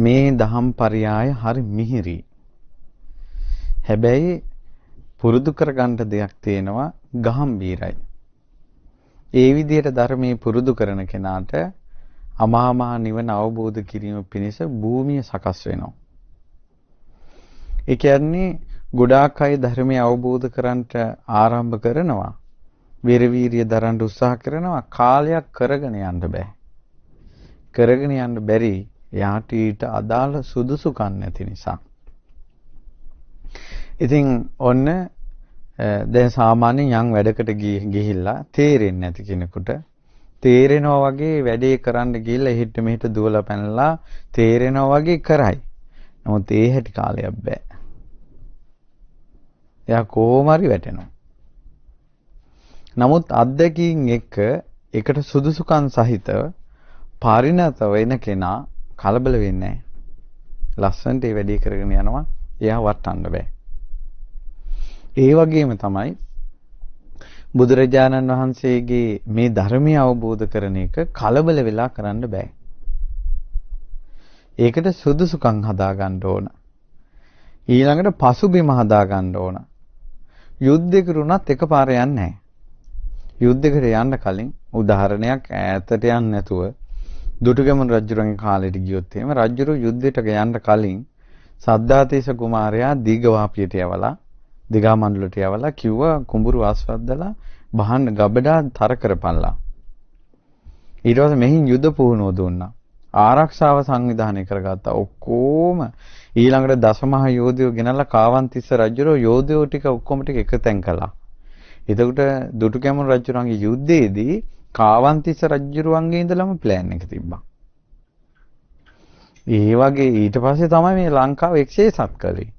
මේ දහම් පරයය හරි මිහිරි. හැබැයි පුරුදු කරගන්න දෙයක් තියෙනවා ගහම්බීරයි. ඒ විදිහට ධර්මයේ පුරුදු කරන කෙනාට අමා මහ නිවන අවබෝධ කිරීම පිණිස භූමිය සකස් වෙනවා. ඒ කියන්නේ ගොඩාක් අය ධර්මය අවබෝධ කරන්ට ආරම්භ කරනවා. වීරිය දරන්න උත්සාහ කරනවා. කාලයක් කරගෙන යන්න බෑ. කරගෙන යන්න බැරි යාට ඊට අදාළ සුදුසුකම් නැති නිසා. ඉතින් ඔන්න දැන් සාමාන්‍යයෙන් යම් වැඩකට ගිහිල්ලා තේරෙන්නේ නැති කෙනෙකුට තේරෙනවා වගේ වැඩේ කරන්න ගිහිල්ලා එහෙට මෙහෙට දුවලා පැනලා තේරෙනවා වගේ කරයි. නමුත් ඒ හැටි කාලයක් බෑ. එයා කොහොම හරි වැටෙනවා. නමුත් අත්දැකීම් එකට සුදුසුකම් සහිතව පරිණත වෙන කෙනා කලබල වෙන්නේ නැහැ. ලස්සනට ඒ වැඩේ කරගෙන යනවා. එයා වටන්න බෑ. ඒ වගේම තමයි බුදුරජාණන් වහන්සේගේ මේ ධර්මය අවබෝධ කරන එක කලබල වෙලා කරන්න බෑ. ඒකට සුදුසුකම් හදා ගන්න ඕන. ඊළඟට පසුබිම හදා ගන්න ඕන. යුද්ධයකට උනත් එකපාර යන්නේ නැහැ. යුද්ධයකට යන්න කලින් උදාහරණයක් ඈතට යන්නේ නැතුව දුටුගැමුණු රජුරන්ගේ කාලෙට ගියොත් එහෙම රජුරු යුද්ධයට යන්න කලින් සද්ධාතීස කුමාරයා දීඝවාපියට යවලා දිගා මණ්ඩලට යවලා කිව්වා කුඹුරු ආස්වද්දලා බහන්න ගබඩා තර කරපල්ලා. ඊට පස්සේ මෙහින් යුද පුහුණුව දුන්නා. ආරක්ෂාව සංවිධානය කරගත්තා. ඔක්කොම ඊළඟට දසමහා යෝධයෝ ගෙනල්ලා කාවන්තිස්ස රජුරෝ යෝධයෝ ටික ඔක්කොම ටික එකතෙන් කළා. එතකොට දුටුගැමුණු රජුරන්ගේ යුද්ධයේදී කාවන්තිස්ස රජුරුවන්ගේ ඉඳලම ප්ලෑන් එක තිබ්බා. ඒ වගේ ඊට පස්සේ තමයි මේ ලංකාව එක්සේසත් කළේ.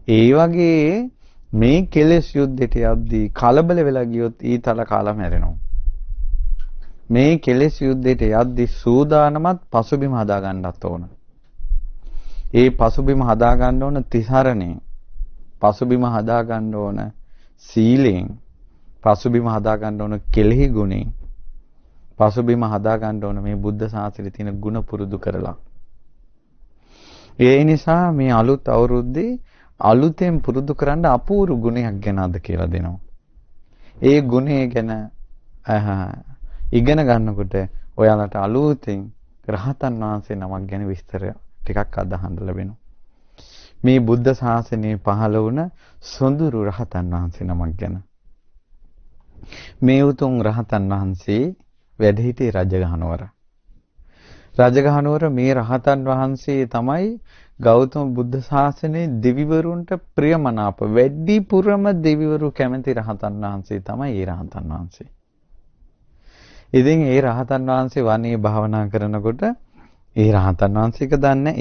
ඒ වගේ මේ කෙලෙස් යුද්ධයට යද්දී කලබල වෙලා ගියොත් ඊතල කාලම හැරෙනවා. මේ කෙලෙස් යුද්ධයට යද්දී සූදානමත් පසුබිම හදා ගන්නත් ඕන. ඒ පසුබිම හදා ගන්න ඕන තිසරණේ. පසුබිම හදා ගන්න ඕන සීලෙන්. පසුබිම හදා ගන්න ඕන කෙලෙහි ගුණෙන්. පසුබිම හදා ගන්න ඕන මේ බුද්ධ ශාසනයේ තියෙන ගුණ පුරුදු කරලා. ඒ නිසා මේ අලුත් අවුරුද්දේ අලුතෙන් පුරුදු කරන්න අපූර්ව ගුණයක් ගැන අද කියලා දෙනවා. ඒ ගුණය ගැන ඉගෙන ගන්නකොට ඔයාලට අලුතෙන් රහතන් වහන්සේ නමක් ගැන විස්තර ටිකක් අදහන්න ලැබෙනවා. මේ බුද්ධ ශාසනයේ පහළ වුණ සොඳුරු රහතන් වහන්සේ නමක් ගැන. මේ උතුම් රහතන් වහන්සේ වැඩ සිටි රජගහනුවර. රජගහනුවර මේ රහතන් වහන්සේ තමයි ගෞතම බුද්ධ ශාසනයේ දෙවිවරුන්ට ප්‍රියමනාප වැඩිපුරම දෙවිවරු කැමති රහතන් වහන්සේ තමයි ඒ රහතන් වහන්සේ. ඉතින් ඒ රහතන් වහන්සේ වනේ භාවනා කරනකොට ඒ රහතන් වහන්සේක දන්නේ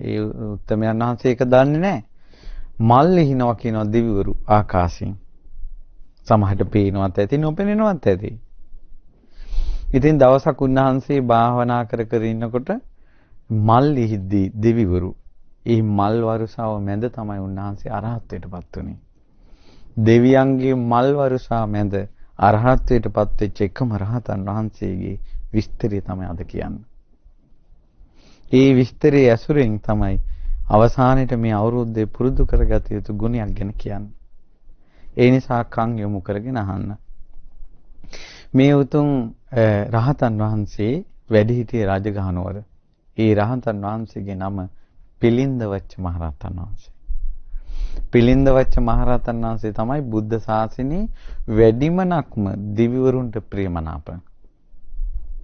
ඒ උත්තමයන් වහන්සේක දන්නේ නැහැ. මල් ලිහිනවා කියනවා දෙවිවරු ආකාශයෙන්. සමහරට පේනවත් ඇති නොපෙනෙනවත් ඇති. ඉතින් දවසක් උන්වහන්සේ භාවනා කර කර ඉන්නකොට මල් ලිහිද්දී දෙවිවරු ඒ මල් වරුසාව මැද තමයි උන්වහන්සේ අරහත්ත්වයටපත් උනේ. දෙවියන්ගේ මල් වරුසාව මැද අරහත්ත්වයටපත් වෙච්ච එකම රහතන් වහන්සේගේ විස්තරය තමයි අද කියන්නේ. ඒ විස්තරයේ ඇසුරෙන් තමයි අවසානයේට මේ අවුරුද්දේ පුරුදු කරගත යුතු ගුණයක් ගැන කියන්නේ. ඒ නිසා කන් යොමු කරගෙන අහන්න. මේ උතුම් රහතන් වහන්සේ වැඩ සිටියේ රජගහනුවර. ඒ රහතන් වහන්සේගේ නම පිලින්දවච්ච මහරහතන් වහන්සේ. පිලින්දවච්ච මහරහතන් වහන්සේ තමයි බුද්ධ ශාසනයේ වැඩිමනක්ම දෙවිවරුන්ට ප්‍රියමනාප.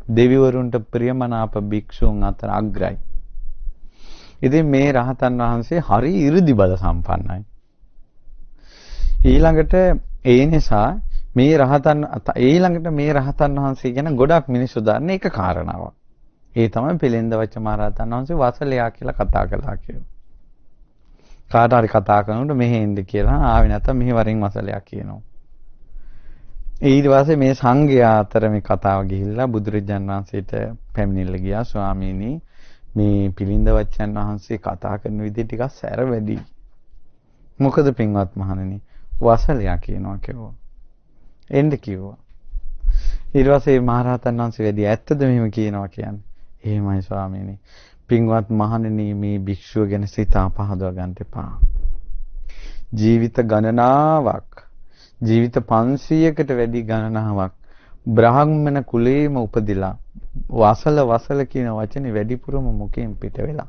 දෙවිවරුන්ට ප්‍රියමනාප භික්ෂුන් අතර අග්‍රයි. ඉතින් මේ රහතන් වහන්සේ හරි 이르දි බල සම්පන්නයි. ඊළඟට ඒ නිසා මේ රහතන් වහන්සේ ගැන ගොඩක් මිනිස්සු දන්නේ එක කාරණාවක්. ඒ තමයි පිළින්දවච්ච මහරහතන් වහන්සේ වසලයා කියලා කතා කළා කියලා. කාට හරි කතා කරනකොට මෙහෙ එන්න කියලා ආවේ නැත්නම් මෙහෙ වරින් වසලයා කියනවා. ඊට පස්සේ මේ සංඝයා අතර මේ කතාව ගිහිල්ලා බුදුරජාන් වහන්සේට පැමිණිල්ල ගියා. ස්වාමීනි මේ පිළින්දවච්චන් වහන්සේ කතා කරන විදිහ ටිකක් සැර වැඩි. මොකද පින්වත් මහණෙනි වසලයා කියනවා කිව්වා. එන්න කිව්වා. ඊට පස්සේ මහරහතන් වහන්සේ වැඩි ඇත්තද මෙහෙම කියනවා කියන්නේ. එහෙමයි ස්වාමීනි. පින්වත් මහණෙනි මේ භික්ෂුව ගැන සිතා පහදවා ගන්න එපා. ජීවිත ගණනාවක් ජීවිත 500කට වැඩි ගණනාවක් බ්‍රාහ්මණ කුලේම උපදිලා වසල කියන වචනේ වැඩිපුරම මුකෙන් පිට වෙලා.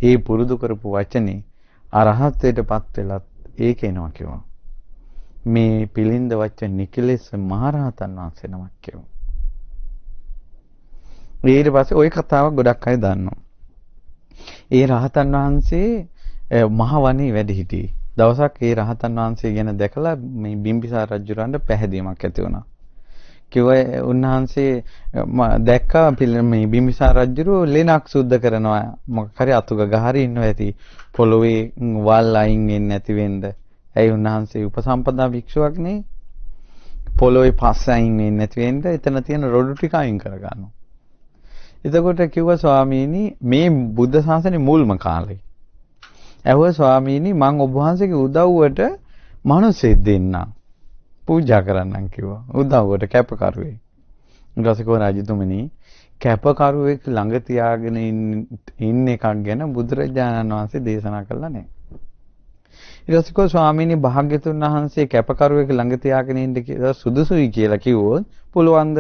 ඒ පුරුදු කරපු වචනේ අරහත්ත්වයටපත් වෙලත් ඒක එනවා කිව්වා. මේ පිළින්ද වචන නිකලෙස් මහරහතන් වහන්සේ නමක් කිව්වා. ඊට පස්සේ ওই කතාව ගොඩක් අය දන්නවා. ඒ රහතන් වහන්සේ මහ වනේ වැඩ සිටියේ. දවසක් ඒ රහතන් වහන්සේ ගැන දැකලා මේ බිම්බිසාර රජුරන්ට පැහැදීමක් ඇති වුණා. කිව්වා උන්වහන්සේ දැක්කා මේ බිම්බිසාර රජුරෝ ලෙනක් සුද්ධ කරනවා මොකක් හරි අතුග ගහරි ඉන්නවා ඇති පොළොවේ වල් අයින් වෙන්නේ නැති වෙන්න. ඇයි උන්වහන්සේ උපසම්පදා භික්ෂුවක් නේ? පොළොවේ පස් අයින් වෙන්නේ නැති වෙන්න එතන තියෙන රොඩු ටික අයින් කරගන්නවා. එතකොට කිව්වා ස්වාමීනි මේ බුද්ධ ශාසනේ මුල්ම කාලේ. ඇහුවා ස්වාමීනි මම ඔබ වහන්සේගේ උදව්වට මිනිස්සෙක් දෙන්නම්. පූජා කරන්නම් කිව්වා. උදව්වට කැපකරුවෙක්. ඊට පස්සේ කෝ රජතුමනි කැපකරුවෙක් ළඟ තියාගෙන ඉන්න එකක් ගැන බුදුරජාණන් වහන්සේ දේශනා කළා නෑ. ඊට පස්සේ කෝ ස්වාමීනි භාග්‍යතුන් වහන්සේ කැපකරුවෙක් ළඟ තියාගෙන ඉන්න කියලා සුදුසුයි කියලා කිව්වොත් පුළුවන්ද?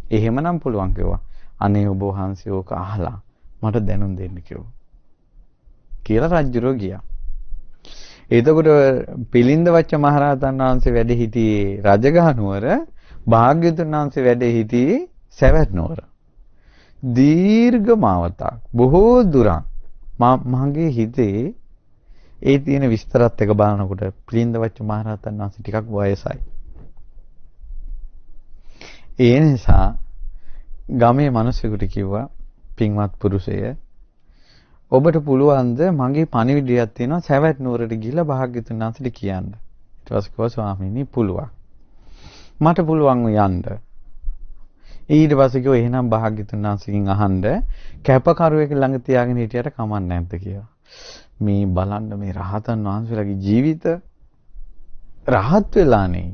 එහෙමනම් පුළුවන් කිව්වා. අනේ ඔබ වහන්සේ ඕක අහලා මට දැනුම් දෙන්න කිව්වා. කියලා රජුරෝ ගියා. එතකොට පිළින්ද වච්ච මහරහතන් වහන්සේ වැඩ සිටියේ රජගහ නුවර, භාග්‍යවතුන් වහන්සේ වැඩ සිටියේ සවැත් නුවර. දීර්ඝ මාවතක් බොහෝ දුරක් මගේ හිතේ ඒ තියෙන විස්තරات එක බලනකොට පිළින්ද වච්ච මහරහතන් වහන්සේ ටිකක් වයසයි. ඒ නිසා ගමේ මිනිස්සුන්ට කිව්වා පින්වත් පුරුෂය ඔබට පුළුවන්ද මගේ පණිවිඩයක් තියෙනවා සවැත් නුවරට ගිහිල්ලා භාග්‍යතුන් වහන්සේට කියන්න. ඊට පස්සේ කිව්වා ස්වාමීනි පුළුවන්. මට පුළුවන් යන්න. ඊට පස්සේ කිව්වා එහෙනම් භාග්‍යතුන් වහන්සේගෙන් අහන්න කැපකරුවෙක් ළඟ තියාගෙන හිටියට කමක් නැද්ද කියලා. මේ බලන්න මේ රහතන් වහන්සේලාගේ ජීවිත රහත් වෙලානේ.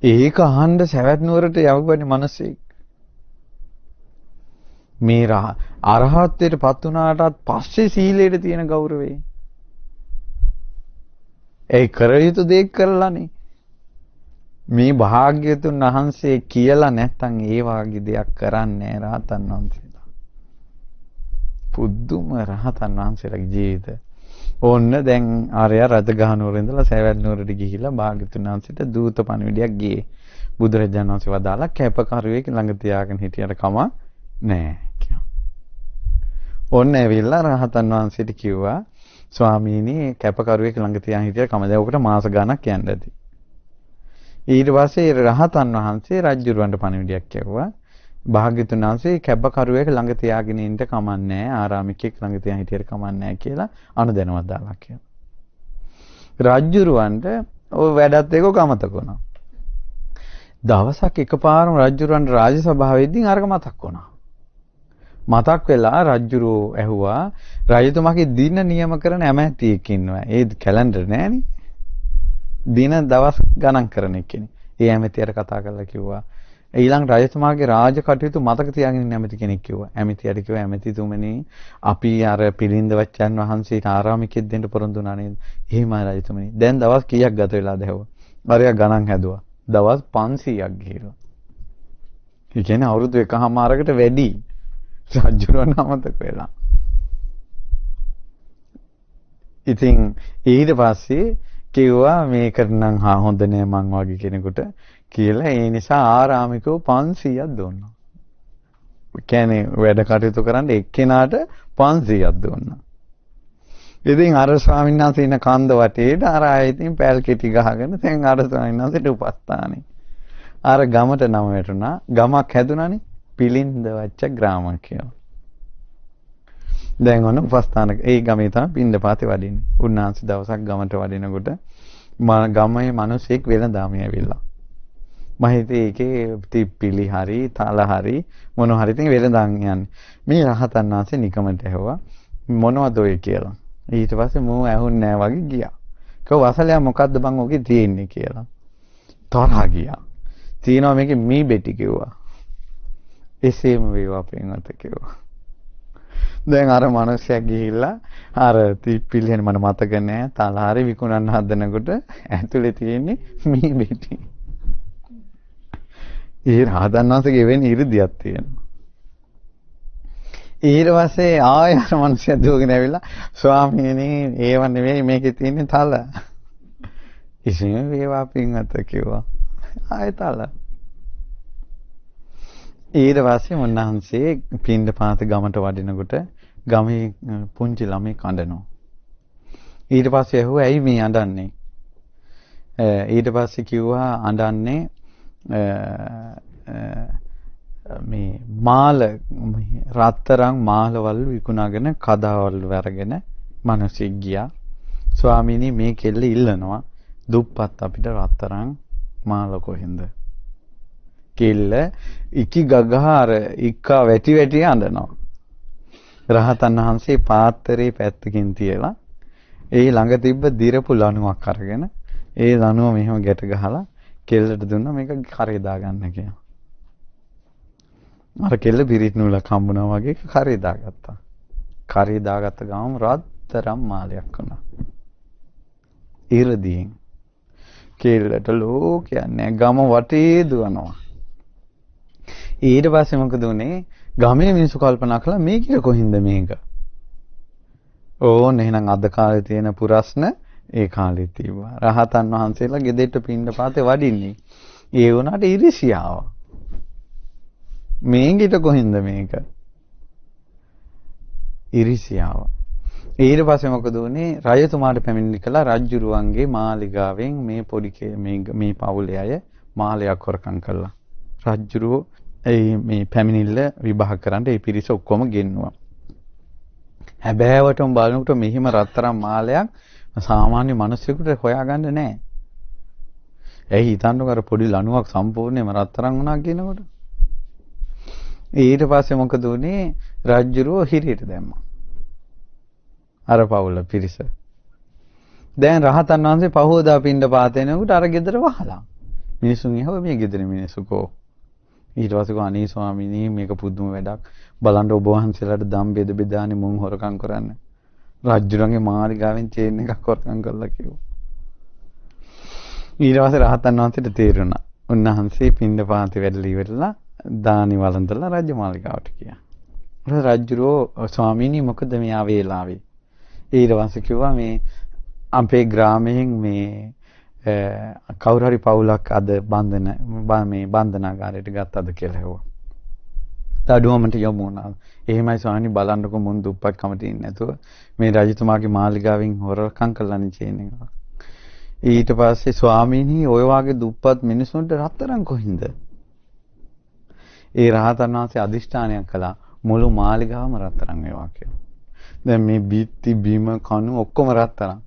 ඒක අහන්න සවැත් නුවරට යවපන්නේ මිනිස්සෙක්. මේ අරහත්ත්වයට පත් වුණාටත් පස්සේ සීලයට තියෙන ගෞරවය. ඒ කර යුතු දේ කරලානේ. මේ භාග්‍යතුන් වහන්සේ කියලා නැත්තම් ඒ වාගේ දෙයක් කරන්නේ රහතන් වහන්සේලා. පුදුම රහතන් වහන්සේලාගේ ජීවිත. ඕන්න දැන් ආර්ය රජගහ නුවර ඉඳලා සවැත් නුවරට ගිහිල්ලා භාග්‍යතුන් වහන්සේට දූත පණිවිඩයක් ගියේ. බුදුරජාණන් වහන්සේ වදාලා කැපකරුවෙක් ළඟ තියාගෙන හිටියට කම නෑ. ඔන්න ඇවිල්ලා රහතන් වහන්සේට කිව්වා ස්වාමීනි කැපකරුවෙක් ළඟ තියාගෙන හිටිය කම දැන් ඔකට මාස ගාණක් යන්න ඇති. ඊට පස්සේ රහතන් වහන්සේ රජුරවන්ට පණිවිඩයක් කියවුවා භාග්‍යතුන් වහන්සේ කැපකරුවෙක් ළඟ තියාගෙන ඉන්න කමන්නේ ආරාමිකෙක් ළඟ තියාගෙන හිටියට කමන්නේ කියලා අනුදැනුවක් දාලා කියනවා. රජුරවන්ට ඔය වැඩත් එක කමතක වුණා. දවසක් එකපාරම රජුරවන්ට රාජසභාවේදී අරක මතක් වුණා. මතක් වෙලා රජුරෝ ඇහුවා රජතුමාගේ දින නියම කරන ඇමැතියෙක් ඉන්නවා. ඒ කැලෙන්ඩර් නෑනේ. දින දවස් ගණන් කරන එක්කෙනෙක්. ඒ ඇමැතියට කතා කරලා කිව්වා ඊළඟ රජතුමාගේ රාජ කටයුතු මතක තියාගෙන ඉන්න ඇමැති කෙනෙක් කිව්වා. ඇමැතියට කිව්වා ඇමැතිතුමනි අපි අර පිළින්ද වච්චන් වහන්සේට ආරාමිකෙක් දෙන්න පොරොන්දු වුණා නේද? එහෙමයි රජතුමනි. දැන් දවස් කීයක් ගත වෙලාද ඇහුවා. අරයා ගණන් හැදුවා. දවස් 500ක් ගිහිල්ලා. ඒ කියන්නේ අවුරුදු එකමාරකට වැඩි. රජුරවන්න අමතක වෙලා. ඉතින් ඊට පස්සේ කිව්වා මේකට නම් හොඳ නෑ මං වගේ කෙනෙකුට කියලා ඒ නිසා ආරාමිකව 500ක් දුන්නා. කියන්නේ වැඩ කටයුතු කරන්න එක්කෙනාට 500ක් දුන්නා. ඉතින් අර ස්වාමීන් වහන්සේ ඉන්න කන්ද වටේට අර ආයෙ ඉතින් පැල් කෙටි ගහගෙන දැන් අර ස්වාමීන් වහන්සේට උපස්ථානේ. අර ගමට නම වැටුණා. ගමක් හැදුණානේ. පිළින්ද වච්ච ග්‍රාම කියලා. දැන් ඔන්න උපස්ථාන ඒ ගමේ තමයි පින්දපාතේ වඩින්නේ. උන්වහන්සේ දවසක් ගමට වඩිනකොට ගමේ මිනිස්සෙක් වෙනදාම ඇවිල්ලා. මම හිතේ ඒකේ තිප්පිලි හරි තල හරි මොන හරි ඉතින් වෙනදාන් යන්නේ. මේ රහතන් වහන්සේ නිකමට ඇහුවා මොනවද ඔය කියලා. ඊට පස්සේ මම ඇහුන්නේ නැහැ වගේ ගියා. කව වසලයා මොකද්ද බං ඔකේ තියෙන්නේ කියලා. තරහා ගියා. තියෙනවා මේකේ මී බෙටි කිව්වා. එසේම වේවා පින්වත කිව්වා. දැන් අර මිනිස්සයා ගිහිල්ලා අර පිළිහෙන මට මතක නෑ තලහරි විකුණන්න හදනකොට ඇතුලේ තියෙන්නේ මේ බෙටි. ඒ රහතන් වහන්සේගේ වෙන ඉරිදියක් තියෙනවා. ඊට පස්සේ ආයෙ අර මිනිස්සයා දුවගෙන ඇවිල්ලා ස්වාමීනි ඒව නෙවෙයි මේකේ තියෙන්නේ තල. එසේම වේවා පින්වත කිව්වා. ආයෙ තල. ඊට පස්සේ මුන්නහන්සේ පින්ඩ පාත ගමට වඩිනකොට ගමේ පුංචි ළමයි කඳනවා. ඊට පස්සේ ඇහුවා ඇයි මේ අඬන්නේ? ඊට පස්සේ කිව්වා අඬන්නේ මේ මාල රත්තරන් මාලවල් විකුණාගෙන කදාවල් වරගෙන මිනිස්සෙක් ගියා. ස්වාමීනි මේ කෙල්ල ඉල්ලනවා දුප්පත් අපිට රත්තරන් මාල කොහෙන්ද? කෙල්ල ඉකි ගගහාර ඉක්කා වැටි වැටි අඬනවා. රහතන් වහන්සේ පාත්‍රේ පැත්තකින් තියලා ඒ ළඟ තිබ්බ දිරපු ලණුවක් අරගෙන ඒ ලණුව මෙහෙම ගැට ගහලා කෙල්ලට දුන්නා මේක කරේ දාගන්න කියලා. අර කෙල්ල පිරිත් නූලක් හම්බුනා වගේ කරේ දාගත්තා. කරේ දාගත්ත ගමන් රත්තරන් මාලයක් වුණා. ඉරදීන් කෙල්ලට ලෝකයන්නේ ගම වටේ දුවනවා. ඊට පස්සේ මොකද උනේ? ගමේ මිනිස්සු කල්පනා කළා මේක කොහින්ද මේක? ඕන එහෙනම් අද කාලේ තියෙන පුරස්න ඒ කාලේ තිබ්බා. රහතන් වහන්සේලා ගෙදෙට්ට පින්න පාතේ වඩින්නේ. ඒ වුණාට ඉරිසියාව. මේකිට කොහින්ද මේක? ඉරිසියාව. ඊට පස්සේ මොකද උනේ? රජතුමාට පැමිණිලි කළා රජ්ජුරුවන්ගේ මාලිගාවෙන් මේ පොඩි මේ පවුලේ අය මාලයක් හොරකම් කළා. රජ්ජුරුව මේ පැමිණිල්ල විභාග කරන්න ඒ පිරිස ඔක්කොම ගෙන්නුවා. හැබෑවටම බලනකොට මෙහිම රත්තරන් මාලයක් සාමාන්‍ය මිනිස්සුෙකුට හොයාගන්න නෑ. ඇයි හිතන්නකෝ අර පොඩි ලණුවක් සම්පූර්ණයෙන්ම රත්තරන් වුණා කියනකොට. ඊට පස්සේ මොකද උනේ? රජ්ජුරුව හිරියට දැම්මා. අර පවුල පිරිස. දැන් රහතන් වහන්සේ පහෝදා පින්ඩ පාතේනකොට අර ගෙදර වහලා. මිනිසුන් ඇහුවා මේ ගෙදර මිනිස්සු කෝ? ඊට පස්සේ කෝ අනේ ස්වාමීනි මේක පුදුම වැඩක්. බලන්න ඔබ වහන්සේලාට දම් බෙද බෙදානේ මුන් හොරකම් කරන්නේ. රජුරන්ගේ මාලිගාවෙන් චේන් එකක් හොරකම් කළා කිව්වා. ඊට පස්සේ රහතන් වහන්සේට තේරුණා. උන්වහන්සේ පින්ඩ පාතේ වැඩලා ඉවරලා දානි වළඳලා රාජ්‍ය මාලිගාවට ගියා. රජුරෝ ස්වාමීනි මොකද මේ ආවේලාවේ? ඊට පස්සේ කිව්වා මේ අපේ ග්‍රාමයෙන් මේ කවුරු හරි පවුලක් අද බන්ධනාගාරයට ගත්තද කියලා හෙව්වා. දඩුවමට යමු වුණා. එහෙමයි ස්වාමීනි බලන්නකො මුන් දුප්පත් කමට ඉන්නේ නැතුව මේ රජතුමාගේ මාලිගාවෙන් හොරකම් කළානේ චේන් එක. ඊට පස්සේ ස්වාමීනි ඔය වාගේ දුප්පත් මිනිසුන්ට රත්තරන් කොහින්ද? ඒ රහතන් වහන්සේ අදිෂ්ඨානයක් කළා මුළු මාලිගාවම රත්තරන් වේවා කියලා. දැන් මේ බීත්ති බීම කණු ඔක්කොම රත්තරන්.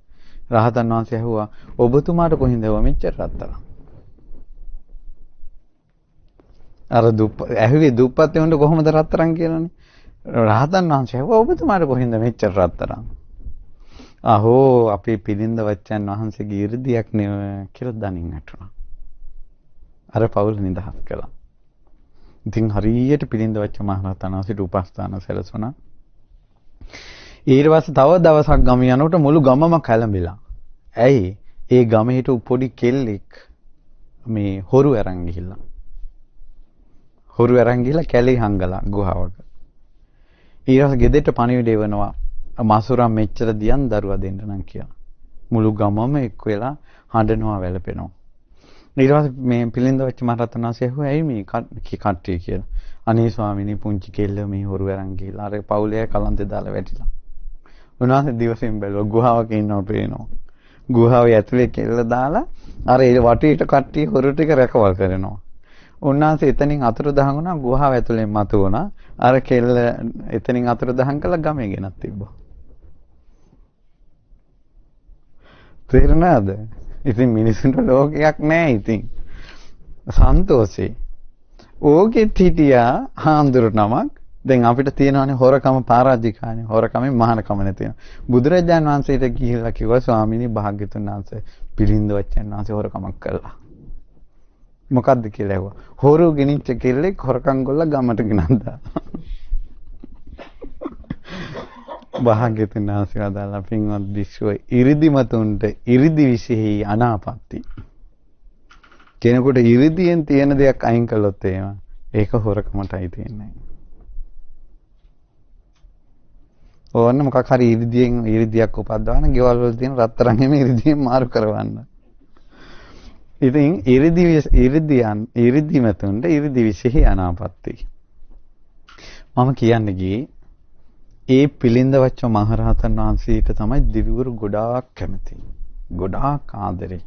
රහතන් වහන්සේ ඇහුවා ඔබතුමාට කොහින්ද මෙච්චර රත්තරන්? අර ඇහුවේ දුප්පත් වුණොත් කොහොමද රත්තරන් කියලානේ. රහතන් වහන්සේ ඇහුවා ඔබතුමාට කොහින්ද මෙච්චර රත්තරන්? අහෝ අපේ පිළිඳ වච්චන් වහන්සේගේ 이르දියක් නේ කියලා දනින් වැටුණා. අර පවුල නිදහස් කළා. ඉතින් හරියට පිළිඳ වච්ච මහරහතන් වහන්සේට උපස්ථාන සැලසුණා. ඊට පස්සේ තව දවසක් ගම යනකොට මුළු ගමම කැළඹිලා. ඇයි? ඒ ගමේ හිටු පොඩි කෙල්ලෙක් මේ හොරු අරන් ගිහිල්ලා. හොරු අරන් ගිහිල්ලා කැලේ හංගලා ගුහාවක. ඊට පස්සේ ගෙදරට පණිවිඩය වෙනවා. මාසුරම් මෙච්චර දියන් දරුවා දෙන්න නම් කියලා. මුළු ගමම එක් වෙලා හඬනවා වැළපෙනවා. ඊට පස්සේ මේ පිළිඳ වෙච්ච මහරහතන් වහන්සේ ඇහුවා ඇයි මේ කට්ටිය කියලා. අනේ ස්වාමීනි පුංචි කෙල්ල මේ හොරු අරන් ගිහිල්ලා අර පවුලේ කලන්තේ දාලා වැටිලා. උන්වහන්සේ දිවසින් බැලුවා ගුහාවක ඉන්නව පේනවා. ගුහාවේ ඇතුලේ කෙල්ල දාලා අර ඒ වටේට කට්ටිය හොරු ටික රැකවල් කරනවා. උන්වහන්සේ එතනින් අතුරුදහන් වුණා ගුහාව ඇතුලෙන් මතු වුණා. අර කෙල්ල එතනින් අතුරුදහන් කළා ගමේ ගෙනත් තිබ්බා. තේරුණාද? ඉතින් මිනිසුන්ට ලෝකයක් නැහැ ඉතින්. සන්තෝෂේ. ඕකෙත් හිටියා හාමුදුරු නමක්. දැන් අපිට තියෙනවානේ හොරකම පරාජිකානේ. හොරකමෙන් මහානකම නැතිනවා. බුදුරජාන් වහන්සේට ගිහිල්ලා කිව්වා ස්වාමීනි භාග්‍යතුන් වහන්සේ පිළිඳ වච්චන් වහන්සේ හොරකමක් කළා. මොකද්ද කියලා ඇහුවා. හොරු ගෙනිච්ච කෙල්ලෙක් හොරකම් කරලා ගමට ගෙනන්දා. භාග්‍යතුන් වහන්සේ වදාළා පින්වත් විශ්ව ඉරිදිමතුන්ට ඉරිදි විශේෂයි අනාපත්‍ති. කෙනෙකුට ඉරිදියෙන් තියෙන දෙයක් අයින් කළොත් ඒක හොරකමටයි තියෙන්නේ. ඕන්න මොකක් හරි ඉරිදියක් උපද්දවන ගෙවල් වල තියෙන රත්තරන් හැම ඉරිදියෙන් මාරු කරවන්න. ඉතින් ඉරිදිමතුන්ට ඉරිදි විශේෂයි අනාපත්‍ති. මම කියන්නේ ගියේ ඒ පිළිඳවච්ච මහරහතන් වහන්සේට තමයි දිවිවරු ගොඩාක් කැමති. ගොඩාක් ආදරේ.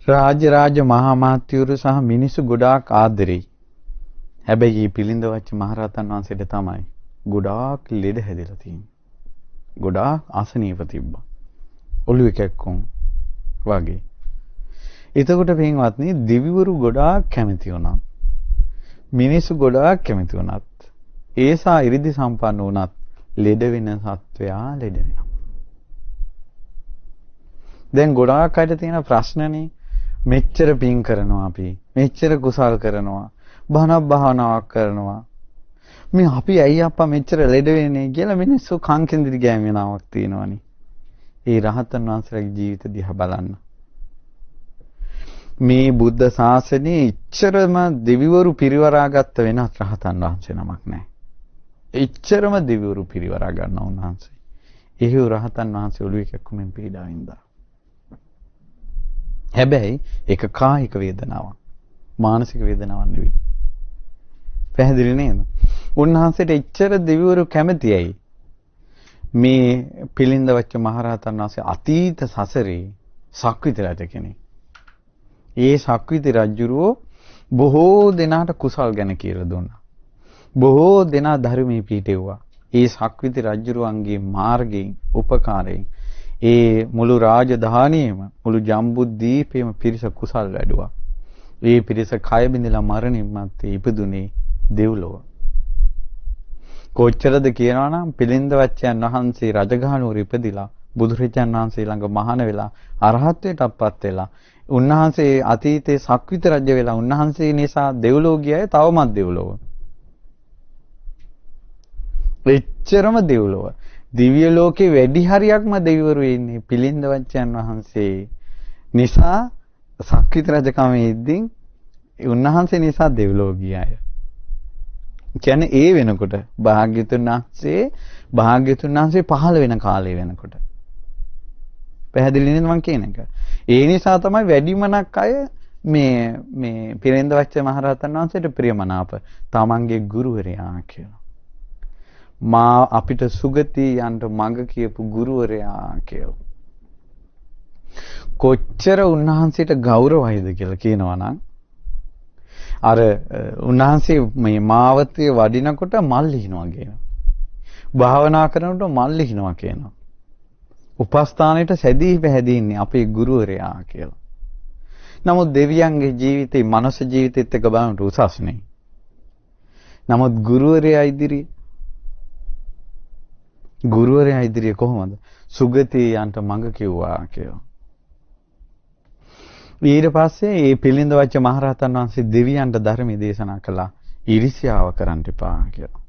රාජ මහා මාත්‍යවරු සහ මිනිස්සු ගොඩාක් ආදරේ. හැබැයි මේ පිළිඳවච්ච මහරහතන් වහන්සේට තමයි ගොඩාක් ලෙඩ හැදලා තියෙන්නේ. ගොඩාක් අසනීප තිබ්බා. ඔළුවේ කැක්කුම් වගේ. එතකොට පින්වත්නි දිවිවරු ගොඩාක් කැමති වුණා. මිනිස්සු ගොඩාක් කැමති වුණත් ඒසා ඉරිදි සම්පන්න වුණත් ලෙඩ වෙන සත්වයා ලෙඩ වෙනවා. දැන් ගොඩාක් අයට තියෙන ප්‍රශ්නනේ මෙච්චර පින් කරනවා අපි මෙච්චර කුසල් කරනවා බණක් භාවනාවක් කරනවා මේ අපි ඇයි අප්පා මෙච්චර ලෙඩ වෙන්නේ කියලා මිනිස්සු කංකෙන්දිරි ගෑවෙනාවක් තියෙනවනේ. ඒ රහතන් වහන්සේලාගේ ජීවිත දිහා බලන්න. මේ බුද්ධ ශාසනයේ ඉච්ඡරම දෙවිවරු පිරිවරාගත්ත වෙනත් රහතන් වහන්සේ නමක් නැහැ. ඉච්ඡරම දෙවිවරු පිරිවරා ගන්න උන්වහන්සේ. එහෙව් රහතන් වහන්සේ ඔළුවේ කැක්කුමෙන් පීඩා වින්දා. හැබැයි ඒක කායික වේදනාවක්. මානසික වේදනාවක් නෙවෙයි. පැහැදිලි නේද? උන්වහන්සේට ඉච්ඡර දෙවිවරු කැමතියි. මේ පිළිඳවච්ච මහරහතන් වහන්සේ අතීත සසරේ සක්විති රජ කෙනෙක්. ඒ සක්විති රජුරෝ බොහෝ දෙනාට කුසල් ගැන කියලා දුන්නා. බොහෝ දෙනා ධර්මයේ පිහිටෙව්වා. ඒ සක්විති රජුරුවන්ගේ මාර්ගයෙන් උපකාරයෙන් ඒ මුළු රාජධානියම මුළු ජම්බුද්දීපේම පිරිස කුසල් වැඩුවා. ඒ පිරිස කය බිඳලා මරණින් මත්තේ ඉපදුනේ දෙව්ලොව. කොච්චරද කියනවා නම් පිළිඳවච්චයන් වහන්සේ රජගහනුවර ඉපදිලා බුදුරජාණන් වහන්සේ ළඟ මහාන වෙලා අරහත්ත්වයටපත් වෙලා උන්වහන්සේ අතීතයේ සක්විති රජ වෙලා උන්වහන්සේ නිසා දෙව්ලොව ගියයි තවමත් දෙව්ලොව. එච්චරම දෙව්ලොව. දිව්‍ය ලෝකේ වැඩි හරියක්ම දෙවිවරු ඉන්නේ පිළිඳවච්චයන් වහන්සේ නිසා සක්විති රජකමේ ඉද්දී උන්වහන්සේ නිසා දෙව්ලොව ගියාය. කියන්නේ ඒ වෙනකොට භාග්‍යතුන් වහන්සේ පහළ වෙන කාලේ වෙනකොට. පැහැදිලි නේද මම කියන එක? ඒ නිසා තමයි වැඩිමනක් අය මේ පිළිඳවච්ච මහරහතන් වහන්සේට ප්‍රියමනාප තමන්ගේ ගුරුවරයා කියලා. මා අපිට සුගතිය යන්න මඟ කියපු ගුරුවරයා කියලා. කොච්චර උන්වහන්සේට ගෞරවයිද කියලා කියනවා නම් අර උන්වහන්සේ මේ මාවතේ වඩිනකොට මල් ලිහිනවා කියනවා. භාවනා කරනකොට මල් ලිහිනවා කියනවා. උපස්ථානෙට සැදී පැහැදී ඉන්නේ අපේ ගුරුවරයා කියලා. නමුත් දෙවියන්ගේ ජීවිතේ මනුෂ්‍ය ජීවිතෙත් එක්ක බලනකොට උසස් නෙයි. නමුත් ගුරුවරයා ඉදිරියේ කොහොමද සුගතිය යන්ට මඟ කිව්වා කියලා. ඊට පස්සේ මේ පිළිඳවච්ච මහරහතන් වහන්සේ දෙවියන්ට ධර්මයේ දේශනා කළා ඊර්ෂ්‍යාව කරන්න එපා කියලා.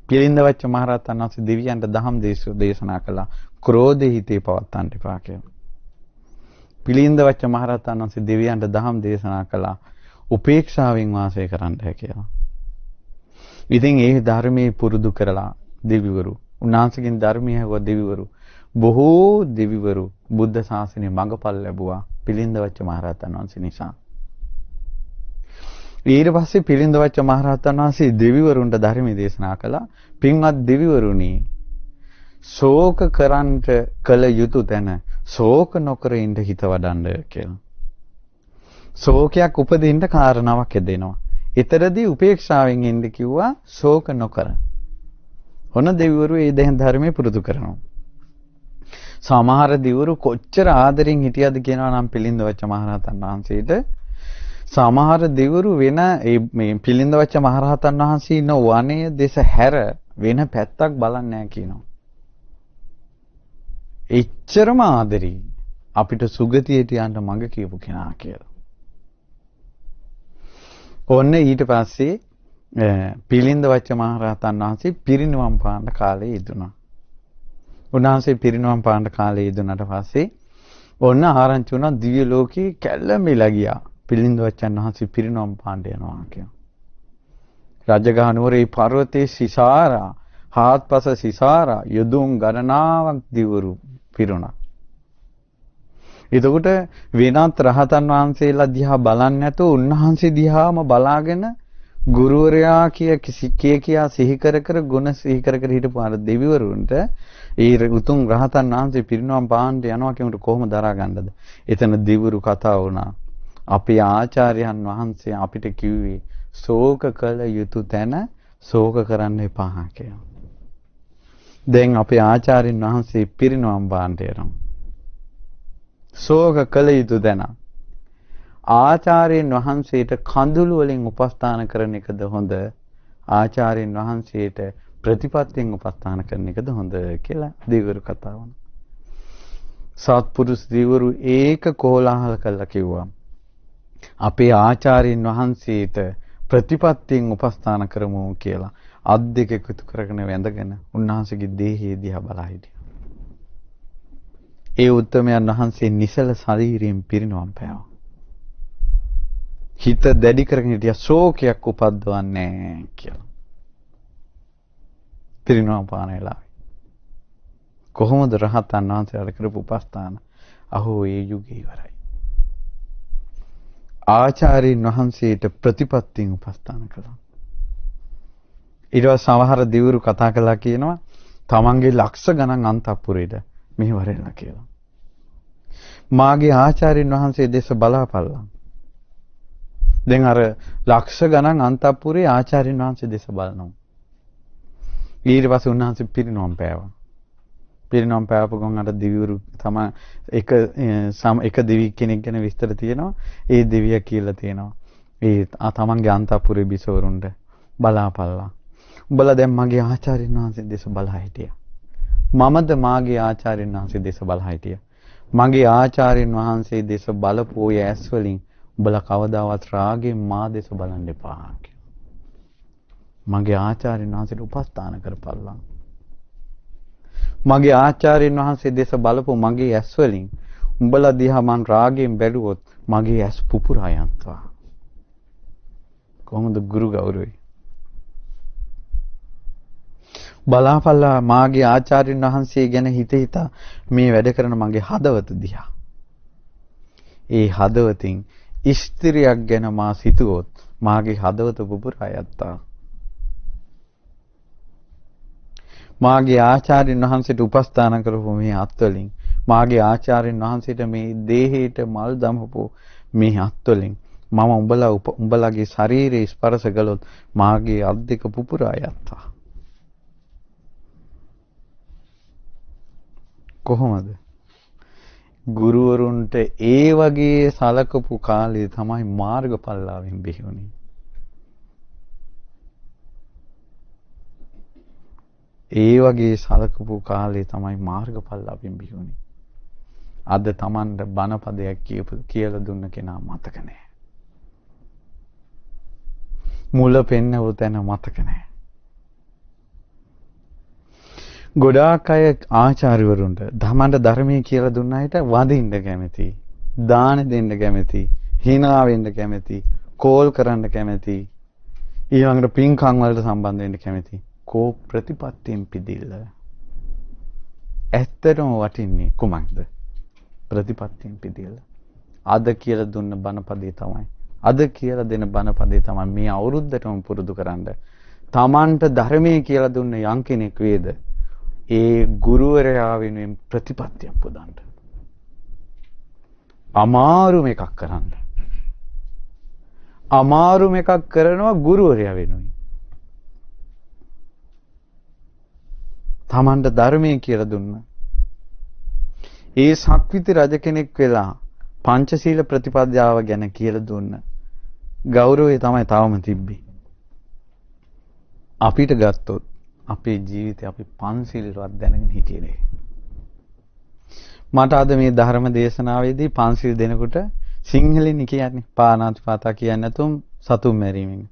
පිළිඳවච්ච මහරහතන් වහන්සේ දෙවියන්ට ධම් දේශනා කළා ක්‍රෝධය හිතේ පවත්තන්න එපා කියලා. පිළිඳවච්ච මහරහතන් වහන්සේ දෙවියන්ට ධම් දේශනා කළා උපේක්ෂාවෙන් වාසය කරන්න කියලා. ඉතින් ඒ ධර්මයේ පුරුදු කරලා දෙවිවරු උන්වහන්සේගෙන් ධර්මය ඇහුවා දෙවිවරු බොහෝ දෙවිවරු බුද්ධ ශාසනය මඟපල් ලැබුවා පිළිඳවච්ච මහරහතන් වහන්සේ නිසා. ඊට පස්සේ පිළිඳවච්ච මහරහතන් වහන්සේ දෙවිවරුන්ට ධර්මයේ දේශනා කළා පින්වත් දෙවිවරුනි ශෝක කරන්ට කල යුතු තැන ශෝක නොකර ඉඳ හිත වඩන්න කියලා. ශෝකයක් උපදින්න කාරණාවක් දෙනවා. ඊතරදී උපේක්ෂාවෙන් ඉන්න කිව්වා ශෝක නොකර. ඔන්න දෙවිවරු මේ දැන් ධර්මයේ පුරුදු කරනවා. සමහර දෙවිවරු කොච්චර ආදරෙන් හිටියද කියනවා නම් පිළිඳවච්ච මහරහතන් වහන්සේට සමහර දෙවිවරු වෙන මේ පිළිඳවච්ච මහරහතන් වහන්සේ ඉන්න වනයේ දෙස හැර වෙන පැත්තක් බලන්නේ නැහැ කියනවා. එච්චරම ආදරේ අපිට සුගතියට යන්න මඟ කියපු කෙනා කියලා. ඔන්න ඊට පස්සේ පිළින්ද වච්ච මහරහතන් වහන්සේ පිරිනිවන් පාන්න කාලේ ඉදුණා. උන්වහන්සේ පිරිනිවන් පාන්න කාලේ ඉදුණාට පස්සේ ඔන්න ආරංචි වුණා දිව්‍ය ලෝකේ කැළඹිලා ගියා. පිළින්ද වච්චන් වහන්සේ පිරිනිවන් පාන්න යනවා කියලා. රජගහ නුවරේ පර්වතයේ සිසාරා හාත්පස සිසාරා යදුන් ගණනාවක් දිවුරු පිරුණා. එතකොට වෙනත් රහතන් වහන්සේලා දිහා බලන්නේ නැතුව උන්වහන්සේ දිහාම බලාගෙන ගුරුවරයා කියා සිහි කර ගුණ සිහි කර හිටපු අර දෙවිවරුන්ට ඒ උතුම් රහතන් වහන්සේ පිරිනවම් පාන්න යනවා කියනකොට කොහොම දරා ගන්නද? එතන දෙවිවරු කතා වුණා. අපේ ආචාර්යයන් වහන්සේ අපිට කිව්වේ ශෝක කළ යුතු තැන ශෝක කරන්න එපා කියලා. දැන් අපේ ආචාර්යන් වහන්සේ පිරිනවම් පාන්න යනවා. ශෝක කළ යුතු තැන ආචාර්යන් වහන්සේට කඳුළු වලින් උපස්ථාන කරන එකද හොඳ? ආචාර්යන් වහන්සේට ප්‍රතිපත්තියෙන් උපස්ථාන කරන එකද හොඳ කියලා දෙවිවරු කතා වුණා. සත්පුරුෂ දෙවිවරු ඒක කෝලාහල කළා කිව්වා. අපේ ආචාර්යන් වහන්සේට ප්‍රතිපත්තියෙන් උපස්ථාන කරමු කියලා අත් දෙක එකතු කරගෙන වැඳගෙන උන්වහන්සේගේ දේහය දිහා බලා හිටියා. ඒ උත්තමයන් වහන්සේ නිසල ශරීරයෙන් පිරිනවම් පෑවා. හිත දැඩි කරගෙන හිටියා ශෝකයක් උපද්දවන්නේ කියලා. පිරිනවම් පාන වෙලාවේ කොහොමද රහතන් වහන්සේලාට කරපු උපස්ථාන? අහෝ ඒ යුගය ඉවරයි. ආචාර්යන් වහන්සේට ප්‍රතිපත්තියෙන් උපස්ථාන කළා. ඊට පස්සේ සමහර දිවුරු කතා කළා කියනවා තමන්ගේ ලක්ෂ ගණන් අන්තපුරේට මෙහෙ වරෙලා කියලා. මාගේ ආචාර්යන් වහන්සේ දෙස බලාපල්ලා. දැන් අර ලක්ෂ ගණන් අන්තපුරේ ආචාර්යන් වහන්සේ දෙස බලනවා. ඊට පස්සේ උන්වහන්සේ පිරිනොම් පෑවා. පිරිනොම් පෑවපු ගමන් අර දිවිවරු තමයි එක දෙවි කෙනෙක් ගැන විස්තර තියෙනවා. ඒ දෙවියා කියලා තියෙනවා. ඒ තමන්ගේ අන්තපුරේ බිසවරුන්ට බලාපල්ලා. උඹලා දැන් මගේ ආචාර්යන් වහන්සේ දෙස බලා හිටියා. මමද මාගේ ආචාර්යන් වහන්සේ දෙස බලා හිටියා. මගේ ආචාර්යන් වහන්සේ දෙස බලපු ඔය ඇස් වලින් උඹලා කවදාවත් රාගෙන් මා දෙස බලන්න එපා කියලා. මගේ ආචාර්යන් වහන්සේට උපස්ථාන කරපල්ලා. මගේ ආචාර්යන් වහන්සේ දෙස බලපු මගේ ඇස් වලින් උඹලා දිහා මං රාගෙන් බැලුවොත් මගේ ඇස් පුපුරා යන්නවා. කොහොමද ගුරු ගෞරවය? බලාපල්ලා මාගේ ආචාර්යන් වහන්සේ ගැන හිතා මේ වැඩ කරන මගේ හදවත දිහා. ඒ හදවතින් ස්ත්‍රියක් ගැන මා සිතුවොත් මාගේ හදවත පුපුරා යත්තා. මාගේ ආචාර්යන් වහන්සේට උපස්ථාන කරපු මේ අත්වලින් මාගේ ආචාර්යන් වහන්සේට මේ දේහයට මල් දමපු මේ අත්වලින් මම උඹලාගේ ශරීරයේ ස්පර්ශ කළොත් මාගේ අත් දෙක පුපුරා යත්තා. කොහොමද? ගුරුවරුන්ට ඒ වගේ සලකපු කාලේ තමයි මාර්ගඵලලාවෙන් බිහිවුනේ. ඒ වගේ සලකපු කාලේ තමයි මාර්ගඵලලාවෙන් බිහිවුනේ. අද Tamanට බණපදයක් කියලා දුන්න කෙනා මතක නැහැ. මුල පෙන්නව තැන මතක නැහැ. ගොඩාක් අය ආචාර්යවරුන්ට ධමන්ට ධර්මයේ කියලා දුන්න අයට වඳින්න කැමති, දාන දෙන්න කැමති, hina වෙන්න කැමති, කෝල් කරන්න කැමති, ඊළඟට පින්කම් වලට සම්බන්ධ වෙන්න කැමති. කෝ ප්‍රතිපත්තියෙන් පිදිල්ල. ඇත්තටම වටින්නේ කුමක්ද? ප්‍රතිපත්තියෙන් පිදිල්ල. අද කියලා දුන්න බණපදේ තමයි. අද කියලා දෙන බණපදේ තමයි මේ අවුරුද්දටම පුරුදු කරන්න. Tamanට ධර්මයේ කියලා දුන්න යම් කෙනෙක් වේද ඒ ගුරුවරයා වෙනුවෙන් ප්‍රතිපත්තියක් පුදන්න. අමාරුම එකක් කරන්න. අමාරුම එකක් කරනවා ගුරුවරයා වෙනුවෙන්. Tamanට ධර්මයේ කියලා දුන්න. ඒ සක්විති රජ කෙනෙක් වෙලා පංචශීල ප්‍රතිපදාව ගැන කියලා දුන්න. ගෞරවය තමයි තවම තිබ්බේ. අපිට ගත්තොත් අපේ ජීවිතේ අපි පන්සිල්වත් දැනගෙන හිටියේ නෑ. මට අද මේ ධර්ම දේශනාවේදී පන්සිල් දෙනකොට සිංහලෙන් කියන්නේ පාණාතිපාතා කියන්නේ නැතුම් සතුන් මැරීමෙන්.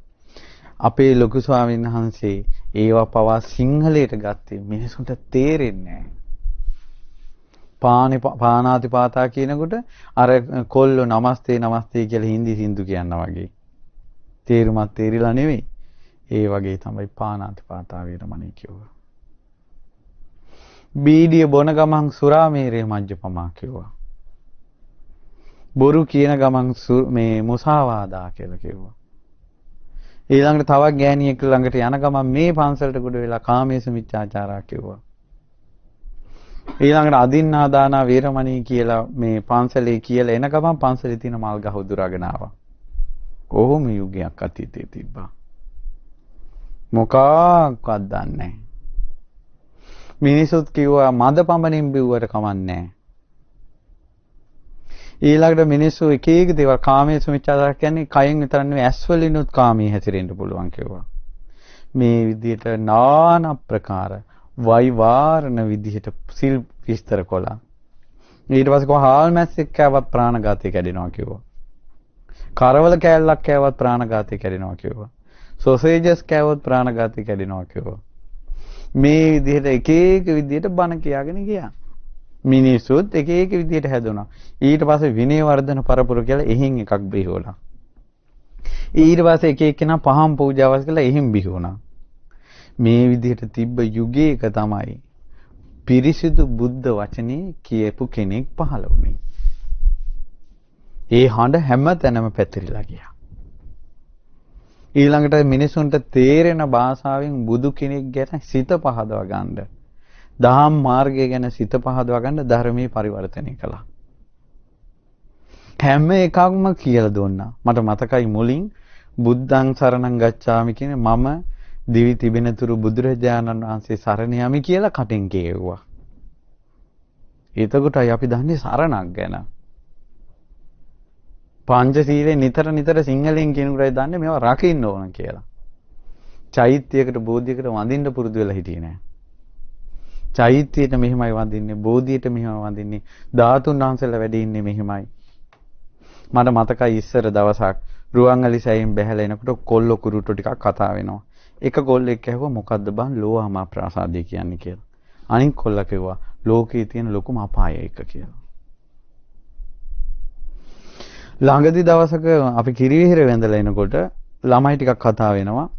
අපේ ලොකු ස්වාමීන් වහන්සේ ඒවා පවා සිංහලයට ගත්තේ මිනිසුන්ට තේරෙන්නේ නැහැ. පානාතිපාතා කියනකොට අර කොල්ලෝ නමස්තේ නමස්තේ කියලා හින්දි සින්දු කියනවා වගේ. තේරුමක් තේරිලා නෙවෙයි. ඒ වගේ තමයි පානාතිපාතා වේරමණී කියුවා. බීඩිය බොන ගමන් සුරාමේරය මජ්ජපමා කිව්වා. බොරු කියන ගමන් මේ මුසාවාදා කියලා කිව්වා. ඊළඟට තවත් ගෑණියෙක් ළඟට යන ගමන් මේ පන්සලට ගොඩ වෙලා කාමයේ මිච්ඡාචාරා කිව්වා. ඊළඟට අදින්නා දානා වේරමණී කියලා මේ පන්සලේ කියලා එන ගමන් පන්සලේ තියෙන මල් ගහ උදුරාගෙන ආවා. කොහොම යුගයක් අතීතේ තිබ්බා. මොකක්වත් දන්නේ නැහැ. මිනිසුත් කිව්වා මද පඹනින් බිව්වට කමන්නේ. ඊළඟට මිනිස්සු එක එක දේවල් කාමයේ සුමිච්ඡාචාර කියන්නේ කයෙන් විතර නෙවෙයි ඇස් වලිනුත් කාමයේ හැසිරෙන්න පුළුවන් කිව්වා. මේ විදිහට নানা ප්‍රකාර වෛවාරණ විදිහට සිල් විස්තර කළා. ඊට පස්සේ කොහොම හාල් මැස්සෙක් කෑවත් ප්‍රාණඝාතය කැඩෙනවා කිව්වා. කරවල කෑල්ලක් කෑවත් ප්‍රාණඝාතය කැඩෙනවා කිව්වා. සොසේජස් කෑවොත් ප්‍රාණඝාතය කැඩෙනවා කිව්වා. මේ විදිහට එක එක විදිහට බණ කියාගෙන ගියා. මිනිස්සුත් එක එක විදිහට හැදුණා. ඊට පස්සේ විනය වර්ධන පරපුර කියලා එහින් එකක් බිහිවුණා. ඊට පස්සේ එක එක්කෙනා පහම් පූජාවස් කළා එහින් බිහිවුණා. මේ විදිහට තිබ්බ යුගයක තමයි පිරිසිදු බුද්ධ වචනේ කියපු කෙනෙක් පහළ වුණේ. ඒ හඬ හැම තැනම පැතිරිලා ගියා. ඊළඟට මිනිසුන්ට තේරෙන භාෂාවෙන් බුදු කෙනෙක් ගැන සිත පහදවා ගන්න. දහම් මාර්ගය ගැන සිත පහදවා ගන්න ධර්මයේ පරිවර්තනය කළා. හැම එකක්ම කියලා දුන්නා. මට මතකයි මුලින් බුද්ධං සරණං ගච්ඡාමි කියන මම දිවි තිබෙනතුරු බුදුරජාණන් වහන්සේ සරණ යමි කියලා කටින් කියෙව්වා. එතකොටයි අපි දන්නේ සරණක් ගැන. පංචශීලයේ නිතර සිංහලෙන් කියනකොටයි දන්නේ මේවා රකින්න ඕන කියලා. චෛත්‍යයකට බෝධියකට වඳින්න පුරුදු වෙලා හිටියේ නෑ. චෛත්‍යයට මෙහිමයි වඳින්නේ, බෝධියට මෙහිමයි වඳින්නේ, ධාතුන් වහන්සේලා වැඩ ඉන්නේ මෙහිමයි. මට මතකයි ඉස්සර දවසක් රුවන්වැලි සෑයෙන් බැහැලා එනකොට කොල්ල කුරුට්ටෝ ටිකක් කතා වෙනවා. එක කොල්ලෙක් ඇහුවා මොකද්ද බං ලෝවාමා ප්‍රාසාදය කියන්නේ කියලා. අනිත් කොල්ලා කිව්වා ලෝකේ තියෙන ලොකුම අපාය එක කියලා. ළඟදි දවසක අපි කිරිවිහෙර වැඳලා එනකොට ළමයි ටිකක් කතා වෙනවා.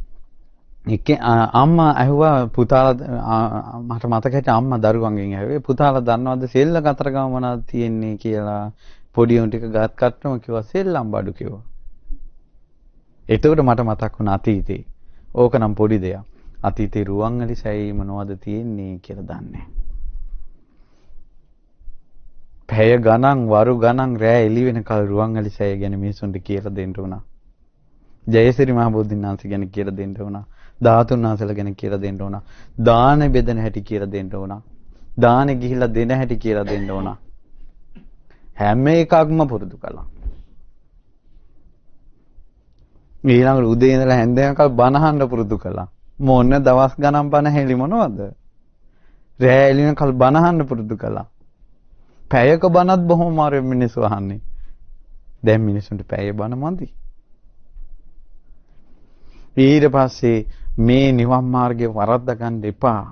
අම්මා ඇහුවා පුතාලා මට මතක හිටිය අම්මා දරුවන්ගෙන් ඇහුවේ පුතාලා දන්නවද සෙල්ල කතරගම මොනවද තියෙන්නේ කියලා. පොඩි උන් ටික ගත් කට්ටම කිව්වා සෙල්ලම් බඩු කිව්වා. එතකොට මට මතක් වුණා අතීතේ. ඕක නම් පොඩි දෙයක්. අතීතේ රුවන්වැලි සෑයේ මොනවද තියෙන්නේ කියලා දන්නේ. පැය ගණන් වරු ගණන් රෑ එළි වෙනකල් රුවන්වැලි සෑය ගැන මිනිසුන්ට කියලා දෙන්න උනා. ජයසිරි මහ බෝධින් වහන්සේ ගැන කියලා දෙන්න උනා. ධාතුන් වහන්සේලා ගැන කියලා දෙන්න උනා. දාන බෙදෙන හැටි කියලා දෙන්න උනා. දානෙ ගිහිල්ලා දෙන හැටි කියලා දෙන්න උනා. හැම එකක්ම පුරුදු කළා. ඊළඟට උදේ ඉඳලා හැන්ද වෙනකල් බණ අහන්න පුරුදු කළා. මොන දවස් ගණන් බණ හෙලි මොනවද? රෑ එළි වෙනකල් බණ අහන්න පුරුදු කළා. පැයක බණත් බොහොම මාරු මිනිස්සු අහන්නේ. දැන් මිනිස්සුන්ට පැය බණ මදි. ඊට පස්සේ මේ නිවන් මාර්ගයේ වරද්දා ගන්න එපා.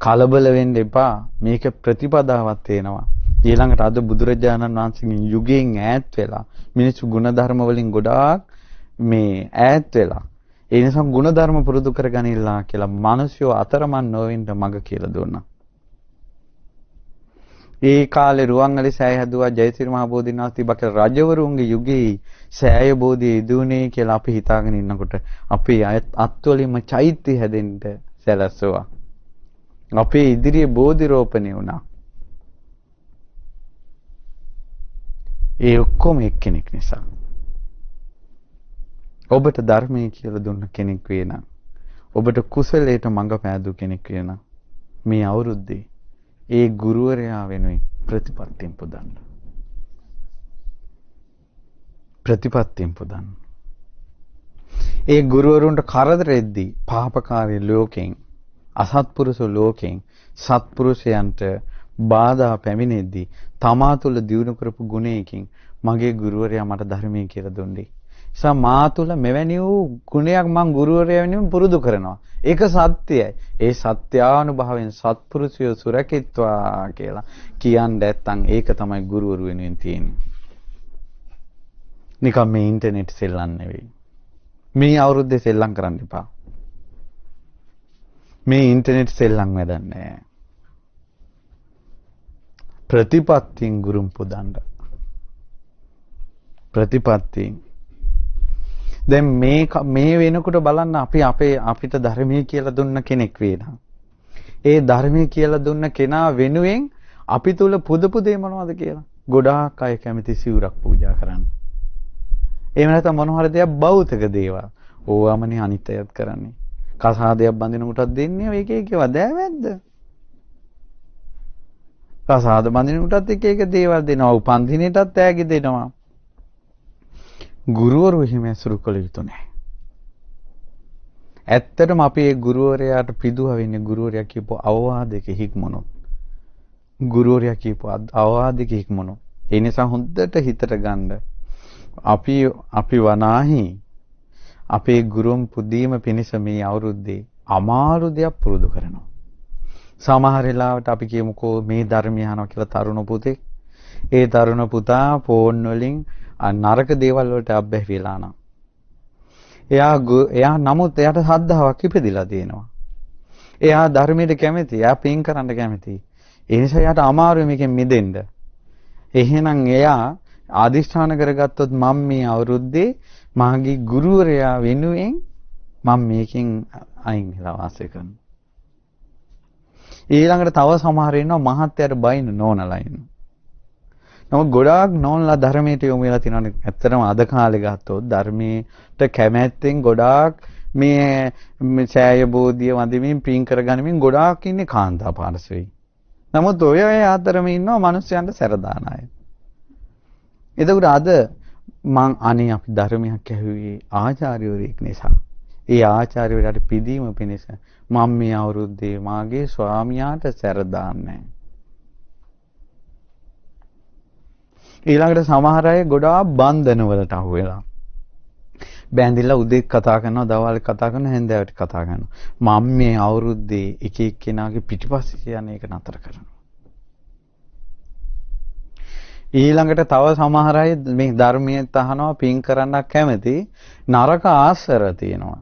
කලබල වෙන්න එපා. මේක ප්‍රතිපදාවක් තේනවා. ඊළඟට අද බුදුරජාණන් වහන්සේගේ යුගයෙන් ඈත් වෙලා මිනිස්සු ගුණධර්ම වලින් ගොඩාක් මේ ඈත් වෙලා ඒ නිසා ගුණධර්ම පුරුදු කරගනිලා කියලා මිනිස්සු අතරමං නොවෙන්න මඟ කියලා දුන්නා. ඒ කාලේ රුවන්වැලි සෑය හැදුවා ජයසිරි මහ බෝධින් වහන්සේ තිබ්බ රජවරුන්ගේ යුගයේ සෑය බෝධිය ඉදුණේ කියලා අපි හිතාගෙන ඉන්නකොට අපේ අත්වලින්ම චෛත්‍ය හැදෙන්න සැලැස්සුවා. අපේ ඉදිරියේ බෝධි රෝපණය වුණා. ඒ ඔක්කොම එක්කෙනෙක් නිසා. ඔබට ධර්මයේ කියලා දුන්න කෙනෙක් වේ නම් ඔබට කුසලයට මඟ පෑදූ කෙනෙක් වේ නම් මේ අවුරුද්දේ ඒ ගුරුවරයා වෙනුවෙන් ප්‍රතිපත්තියෙන් පුදන්න. ප්‍රතිපත්තියෙන් පුදන්න. ඒ ගුරුවරුන්ට කරදරෙද්දී පාපකාරී ලෝකෙන් අසත්පුරුෂ ලෝකෙන් සත්පුරුෂයන්ට බාධා පැමිණෙද්දී තමා තුළ දියුණු කරපු ගුණයකින් මගේ ගුරුවරයා මට ධර්මයේ කියලා දුන්නේ. මා තුල මෙවැනි වූ ගුණයක් මං ගුරුවරයා වෙනුවෙන් පුරුදු කරනවා. ඒක සත්‍යයි. ඒ සත්‍යානුභවයෙන් සත්පුරුෂය සුරකිත්වා කියලා කියන්නේ නැත්තම් ඒක තමයි ගුරුවරු වෙනුවෙන් තියෙන්නේ. නිකම් මේ ඉන්ටර්නෙට් සෙල්ලම් නෙවෙයි. මේ අවුරුද්දේ සෙල්ලම් කරන්න එපා. මේ ඉන්ටර්නෙට් සෙල්ලම් වැඩක් නෑ. ප්‍රතිපත්තියෙන් ගුරුම් පුදන්න. ප්‍රතිපත්තියෙන්. දැන් මේ වෙනකොට බලන්න අපිට ධර්මයේ කියලා දුන්න කෙනෙක් වේනා. ඒ ධර්මයේ කියලා දුන්න කෙනා වෙනුවෙන් අපි තුල පුදපු දේ මොනවද කියලා. ගොඩාක් අය කැමති සිවුරක් පූජා කරන්න. එහෙම නැත්නම් මොන හරි දෙයක් භෞතික දේවල්. ඕවමනේ අනිත් අයත් කරන්නේ. කසාදයක් බඳින කොටත් දෙන්නේ එක එක ඒවා දෑවැද්ද. කසාද බඳින කොටත් එක එක දේවල් දෙනවා. උපන් දිනෙටත් ඈගි දෙනවා. ගුරුවරු එහෙම ඇසුරු කළ යුතු නැහැ. ඇත්තටම අපි ඒ ගුරුවරයාට පිදුව වෙන්නේ ගුරුවරයා කියපු අවවාදයක හික්මනොත්. ගුරුවරයා කියපු අවවාදයක හික්මනොත්. ඒ නිසා හොඳට හිතට ගන්න. අපි වනාහි අපේ ගුරුන් පුදීම පිණිස මේ අවුරුද්දේ අමාරු දෙයක් පුරුදු කරනවා. සමහර වෙලාවට අපි කියමුකෝ මේ ධර්මය අහනවා කියලා තරුණ පුතෙක්. ඒ තරුණ පුතා ෆෝන් වලින් නරක දේවල් වලට අබ්බැහි වෙලා නම්. එයා නමුත් එයාට ශ්‍රද්ධාවක් ඉපදිලා තියෙනවා. එයා ධර්මයට කැමති. එයා පින් කරන්න කැමති. ඒ නිසා එයාට අමාරුයි මේකෙන් මිදෙන්න. එහෙනම් එයා ආදිෂ්ඨාන කරගත්තොත් මම මේ අවුරුද්දේ මාගේ ගුරුවරයා වෙනුවෙන් මම මේකෙන් අයින් වෙලා වාසය කරනවා. ඊළඟට තව සමහර ඉන්නවා මහත්යට බයින නෝනලා ඉන්නවා. නමුත් ගොඩාක් නෝනලා ධර්මයට යොමු වෙලා තියෙනවා. ඇත්තටම අද කාලේ ගත්තොත් ධර්මයට කැමැත්තෙන් ගොඩාක් මේ ඡාය බෝධිය වඳිමින් පින් කරගනිමින් ගොඩාක් ඉන්නේ කාන්තා පාර්ශවයේ. නමුත් ඔය අතරම ඉන්නවා මිනිස්යන්ට සැරදාන අය. එතකොට අද මං අනේ අපි ධර්මයක් ඇහුවේ ආචාර්යවරයෙක් නිසා. ඒ ආචාර්යවරයාට පිදීම පිණිස මම මේ අවුරුද්දේ මාගේ ස්වාමියාට සැර දාන්නේ. ඊළඟට සමහර අය ගොඩාක් බන්ධන වලට අහු වෙලා. බැඳිලා උදේ කතා කරනවා, දවල් කතා කරනවා, හැන්දෑවට කතා කරනවා. මම මේ අවුරුද්දේ එක එක්කෙනාගේ පිටිපස්සේ යන එක නතර කරනවා. ඊළඟට තව සමහර අය මේ ධර්මයේ තහනවා පින් කරන්නක් කැමති නරක ආශ්‍රය තියෙනවා.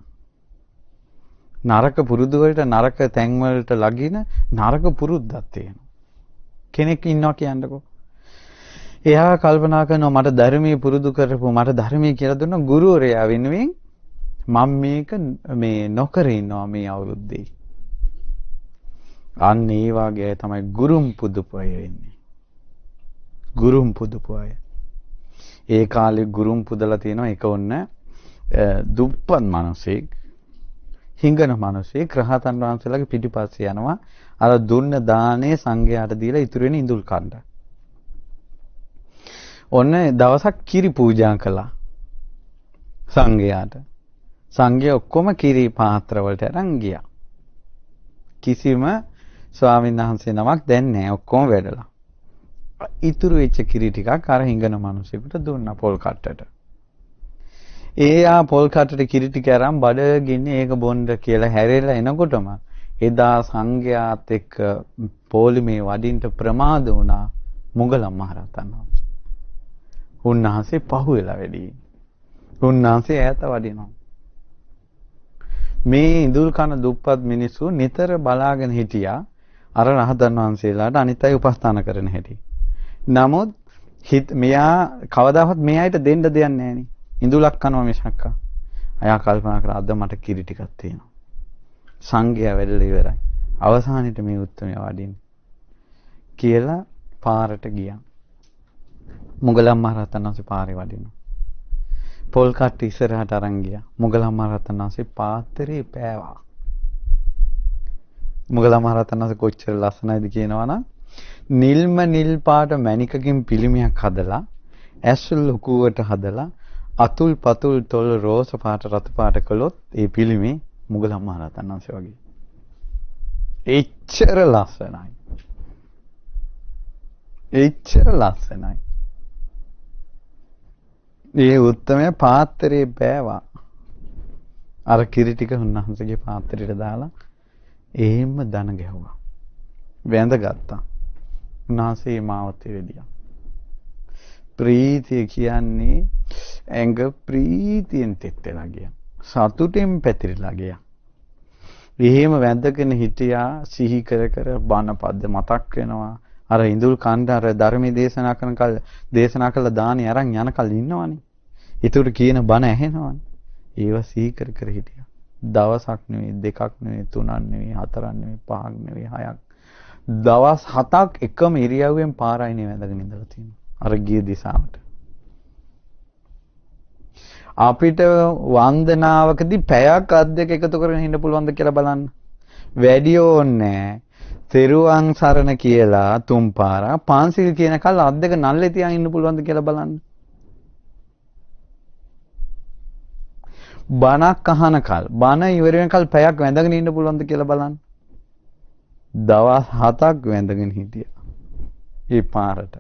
නරක පුරුදු වලට නරක තැන් වලට ලගින නරක පුරුද්දක් තියෙනවා. කෙනෙක් ඉන්නවා කියන්නකෝ. එයා කල්පනා කරනවා මට ධර්මයේ පුරුදු කරපු මට ධර්මයේ කියලා දුන්න ගුරුවරයා වෙනුවෙන් මම මේක මේ නොකර ඉන්නවා මේ අවුරුද්දේ. අන්න ඒ වගේ තමයි ගුරුම් පුදුපය වෙන්නේ. ගුරුම් පුදුපු අය. ඒ කාලේ ගුරුම් පුදලා තියෙනවා ඒක ඔන්න දුප්පත් මිනිසෙක් හිඟන මිනිසෙක් රහතන් වහන්සේලාගේ පිටිපස්සේ යනවා අර දුන්න දානේ සංඝයාට දීලා ඉතුරු වෙන ඉඳුල් කණ්ඩ. ඔන්න දවසක් කිරි පූජා කළා සංඝයාට. සංඝයා ඔක්කොම කිරි පාත්‍ර වලට අරන් ගියා. කිසිම ස්වාමීන් වහන්සේ නමක් දැන් නැහැ ඔක්කොම වැඩලා. ඉතුරු වෙච්ච කිරි ටිකක් අර හිඟන මිනිසෙකුට දුන්නා පොල් කට්ටට. පොල් කට්ටට කිරි ටික අරන් බඩගින්නේ ඒක බොන්න කියලා හැරෙලා එනකොටම එදා සංඝයාත් එක්ක පොලිමේ වඩින්න ප්‍රමාද වුණා මුගලන් මහරහතන් වහන්සේ. උන්වහන්සේ පහුවෙලා වැඩි. උන්වහන්සේ ඈත වඩිනවා. මේ ඉඳුල් කන දුප්පත් මිනිස්සු නිතර බලාගෙන හිටියා අර රහතන් වහන්සේලාට අනිත් අය උපස්ථාන කරන හැටි. නමුත් මෙයා කවදාවත් මේ අයට දෙන්න දෙයක් නැහැ නේ. ඉඳුලක් කනවා මිසක්. අයා කල්පනා කරා අද මට කිරි ටිකක් තියෙනවා. සංඝයා වැඩලා ඉවරයි. අවසානෙට මේ උත්තරය වඩින්නේ කියලා පාරට ගියා. මුගලන් මහරහතන් වහන්සේ පාරේ වඩිනවා. පොල් කට්ට ඉස්සරහට අරන් ගියා. මුගලන් මහරහතන් වහන්සේ පාත්‍රේ පෑවා. මුගලන් මහරහතන් වහන්සේ කොච්චර ලස්සනයිද කියනවනම් නිල් පාට මණිකකින් පිළිමයක් හදලා ඇස් ලොකුවට හදලා අතුල් පතුල් තොල් රෝස පාට රතු පාට කළොත් ඒ පිළිමේ මුගලන් මහරහතන් වහන්සේ වගේ. එච්චර ලස්සනයි. එච්චර ලස්සනයි. ඒ උත්තමයා පාත්‍රේ බෑවා. අර කිරි ටික උන්වහන්සේගේ පාත්‍රයට දාලා එහෙම දන ගැහුවා. වැඳගත්තා. උන්වහන්සේ මාවතේ වෙදියා. ප්‍රීතිය කියන්නේ ඇඟ ප්‍රීතියෙන් තෙත් වෙලා ගියා. සතුටෙන් පැතිරිලා ගියා. එහෙම වැඳගෙන හිටියා සිහි කර කර බණ පද්ද මතක් වෙනවා. අර ඉඳුල් කණ්ඩ අර ධර්මයේ දේශනා කළ දානි අරන් යනකල් ඉන්නවනේ. ඒතකොට කියන බණ ඇහෙනවනේ. ඒව සිහි කර කර හිටියා. දවසක් නෙවෙයි දෙකක් නෙවෙයි තුනක් නෙවෙයි හතරක් නෙවෙයි පහක් නෙවෙයි හයක්. දවස් 7ක් එකම ඉරියව්වෙන් පාරයිනේ වැඳගෙන ඉඳලා තියෙනවා. අර ගිය දිශාවට. අපිට වන්දනාවකදී පැයක් අත් දෙක එකතු කරගෙන ඉන්න පුළුවන්ද කියලා බලන්න. වැඩි ඕනේ. තෙරුවන් සරණ කියලා තුන් පාරක් පන්සිල් කියන කල් අත් දෙක නල්ලේ තියන් ඉන්න පුළුවන්ද කියලා බලන්න. බණක් අහනකල් බණ ඉවර වෙනකල් පැයක් වැඳගෙන ඉන්න පුළුවන්ද කියලා බලන්න. දවස් 7ක් වැඳගෙන හිටියා. ඒ පාරට.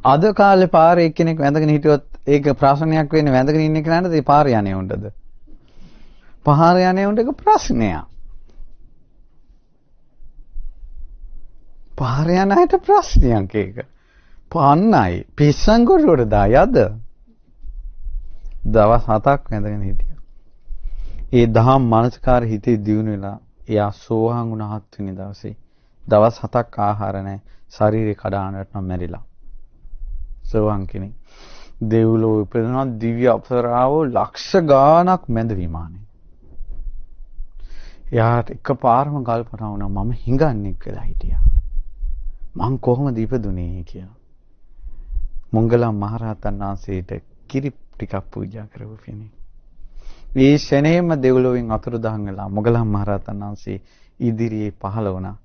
අද කාලේ පාරේ එක්කෙනෙක් වැඳගෙන හිටියොත් ඒක ප්‍රශ්නයක් වෙන්නේ වැඳගෙන ඉන්න කෙනාට ඒ පාර යන්නේ උන්ටද? පාර යන්නේ උන්ට ඒක ප්‍රශ්නයක්. පාර යන අයට ප්‍රශ්නයක් ඒක. පන්නයි පිස්සන් කොටුවට දායද? දවස් 7ක් වැඳගෙන හිටියා. ඒ දහම් මානසිකාර හිතේ දියුණු වෙලා එයා සෝහන් වුණ 7 වෙනි දවසේ දවස් 7ක් ආහාර නැහැ. ශරීරේ කඩානට නම් මැරිලා. සෝහන් කෙනෙක්. දෙව්ලොව උපදිනවා දිව්‍ය අපසරාව ලක්ෂ ගාණක් මැද විමානේ. එයාට එකපාරම කල්පනා වුණා මම හිඟන්නේ කියලා හිටියා. මං කොහොමද ඉපදුනේ කියලා. මොංගලම් මහරහතන් වහන්සේට කිරි ටිකක් පූජා කරපු කෙනෙක්. මේ ෂණේම දෙව්ලොවෙන් අතුරුදහන් වෙලා මොගලම් මහරහතන් වහන්සේ ඉදිරියේ පහළ වුණා.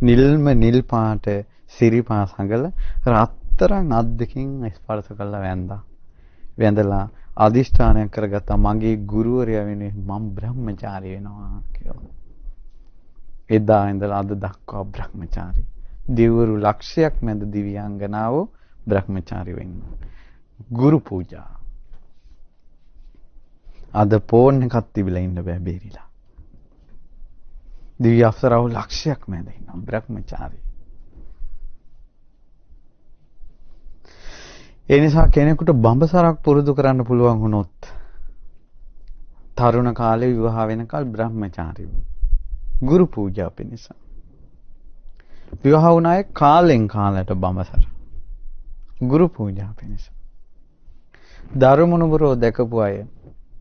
නිල්ම නිල් පාට සිරිපා සංගල රත්තරන් අත් දෙකෙන් ස්පර්ශ කළා වැඳා. වැඳලා අදිෂ්ඨානයක් කරගත්තා මගේ ගුරුවරයා වෙනුවෙන් මම බ්‍රහ්මචාරී වෙනවා කියලා. එදා ඉඳලා අද දක්වා බ්‍රහ්මචාරී. දෙවිවරු ලක්ෂයක් මැද දිව්‍යාංගනාවෝ බ්‍රහ්මචාරී වෙන්න. ගුරු පූජා. අද ෆෝන් එකක් තිබිලා ඉන්න බෑ බේරිලා. දිව්‍ය අප්සරාවෝ ලක්ෂයක් මැද ඉන්නවා බ්‍රහ්මචාරී. ඒ නිසා කෙනෙකුට බඹසරක් පුරුදු කරන්න පුළුවන් වුණොත් තරුණ කාලේ විවාහ වෙනකල් බ්‍රහ්මචාරී වුණා. ගුරු පූජා පිණිස. විවාහ වුණ අය කාලෙන් කාලයට බඹසර. ගුරු පූජා පිණිස. ධර්මනුබරෝ දැකපු අය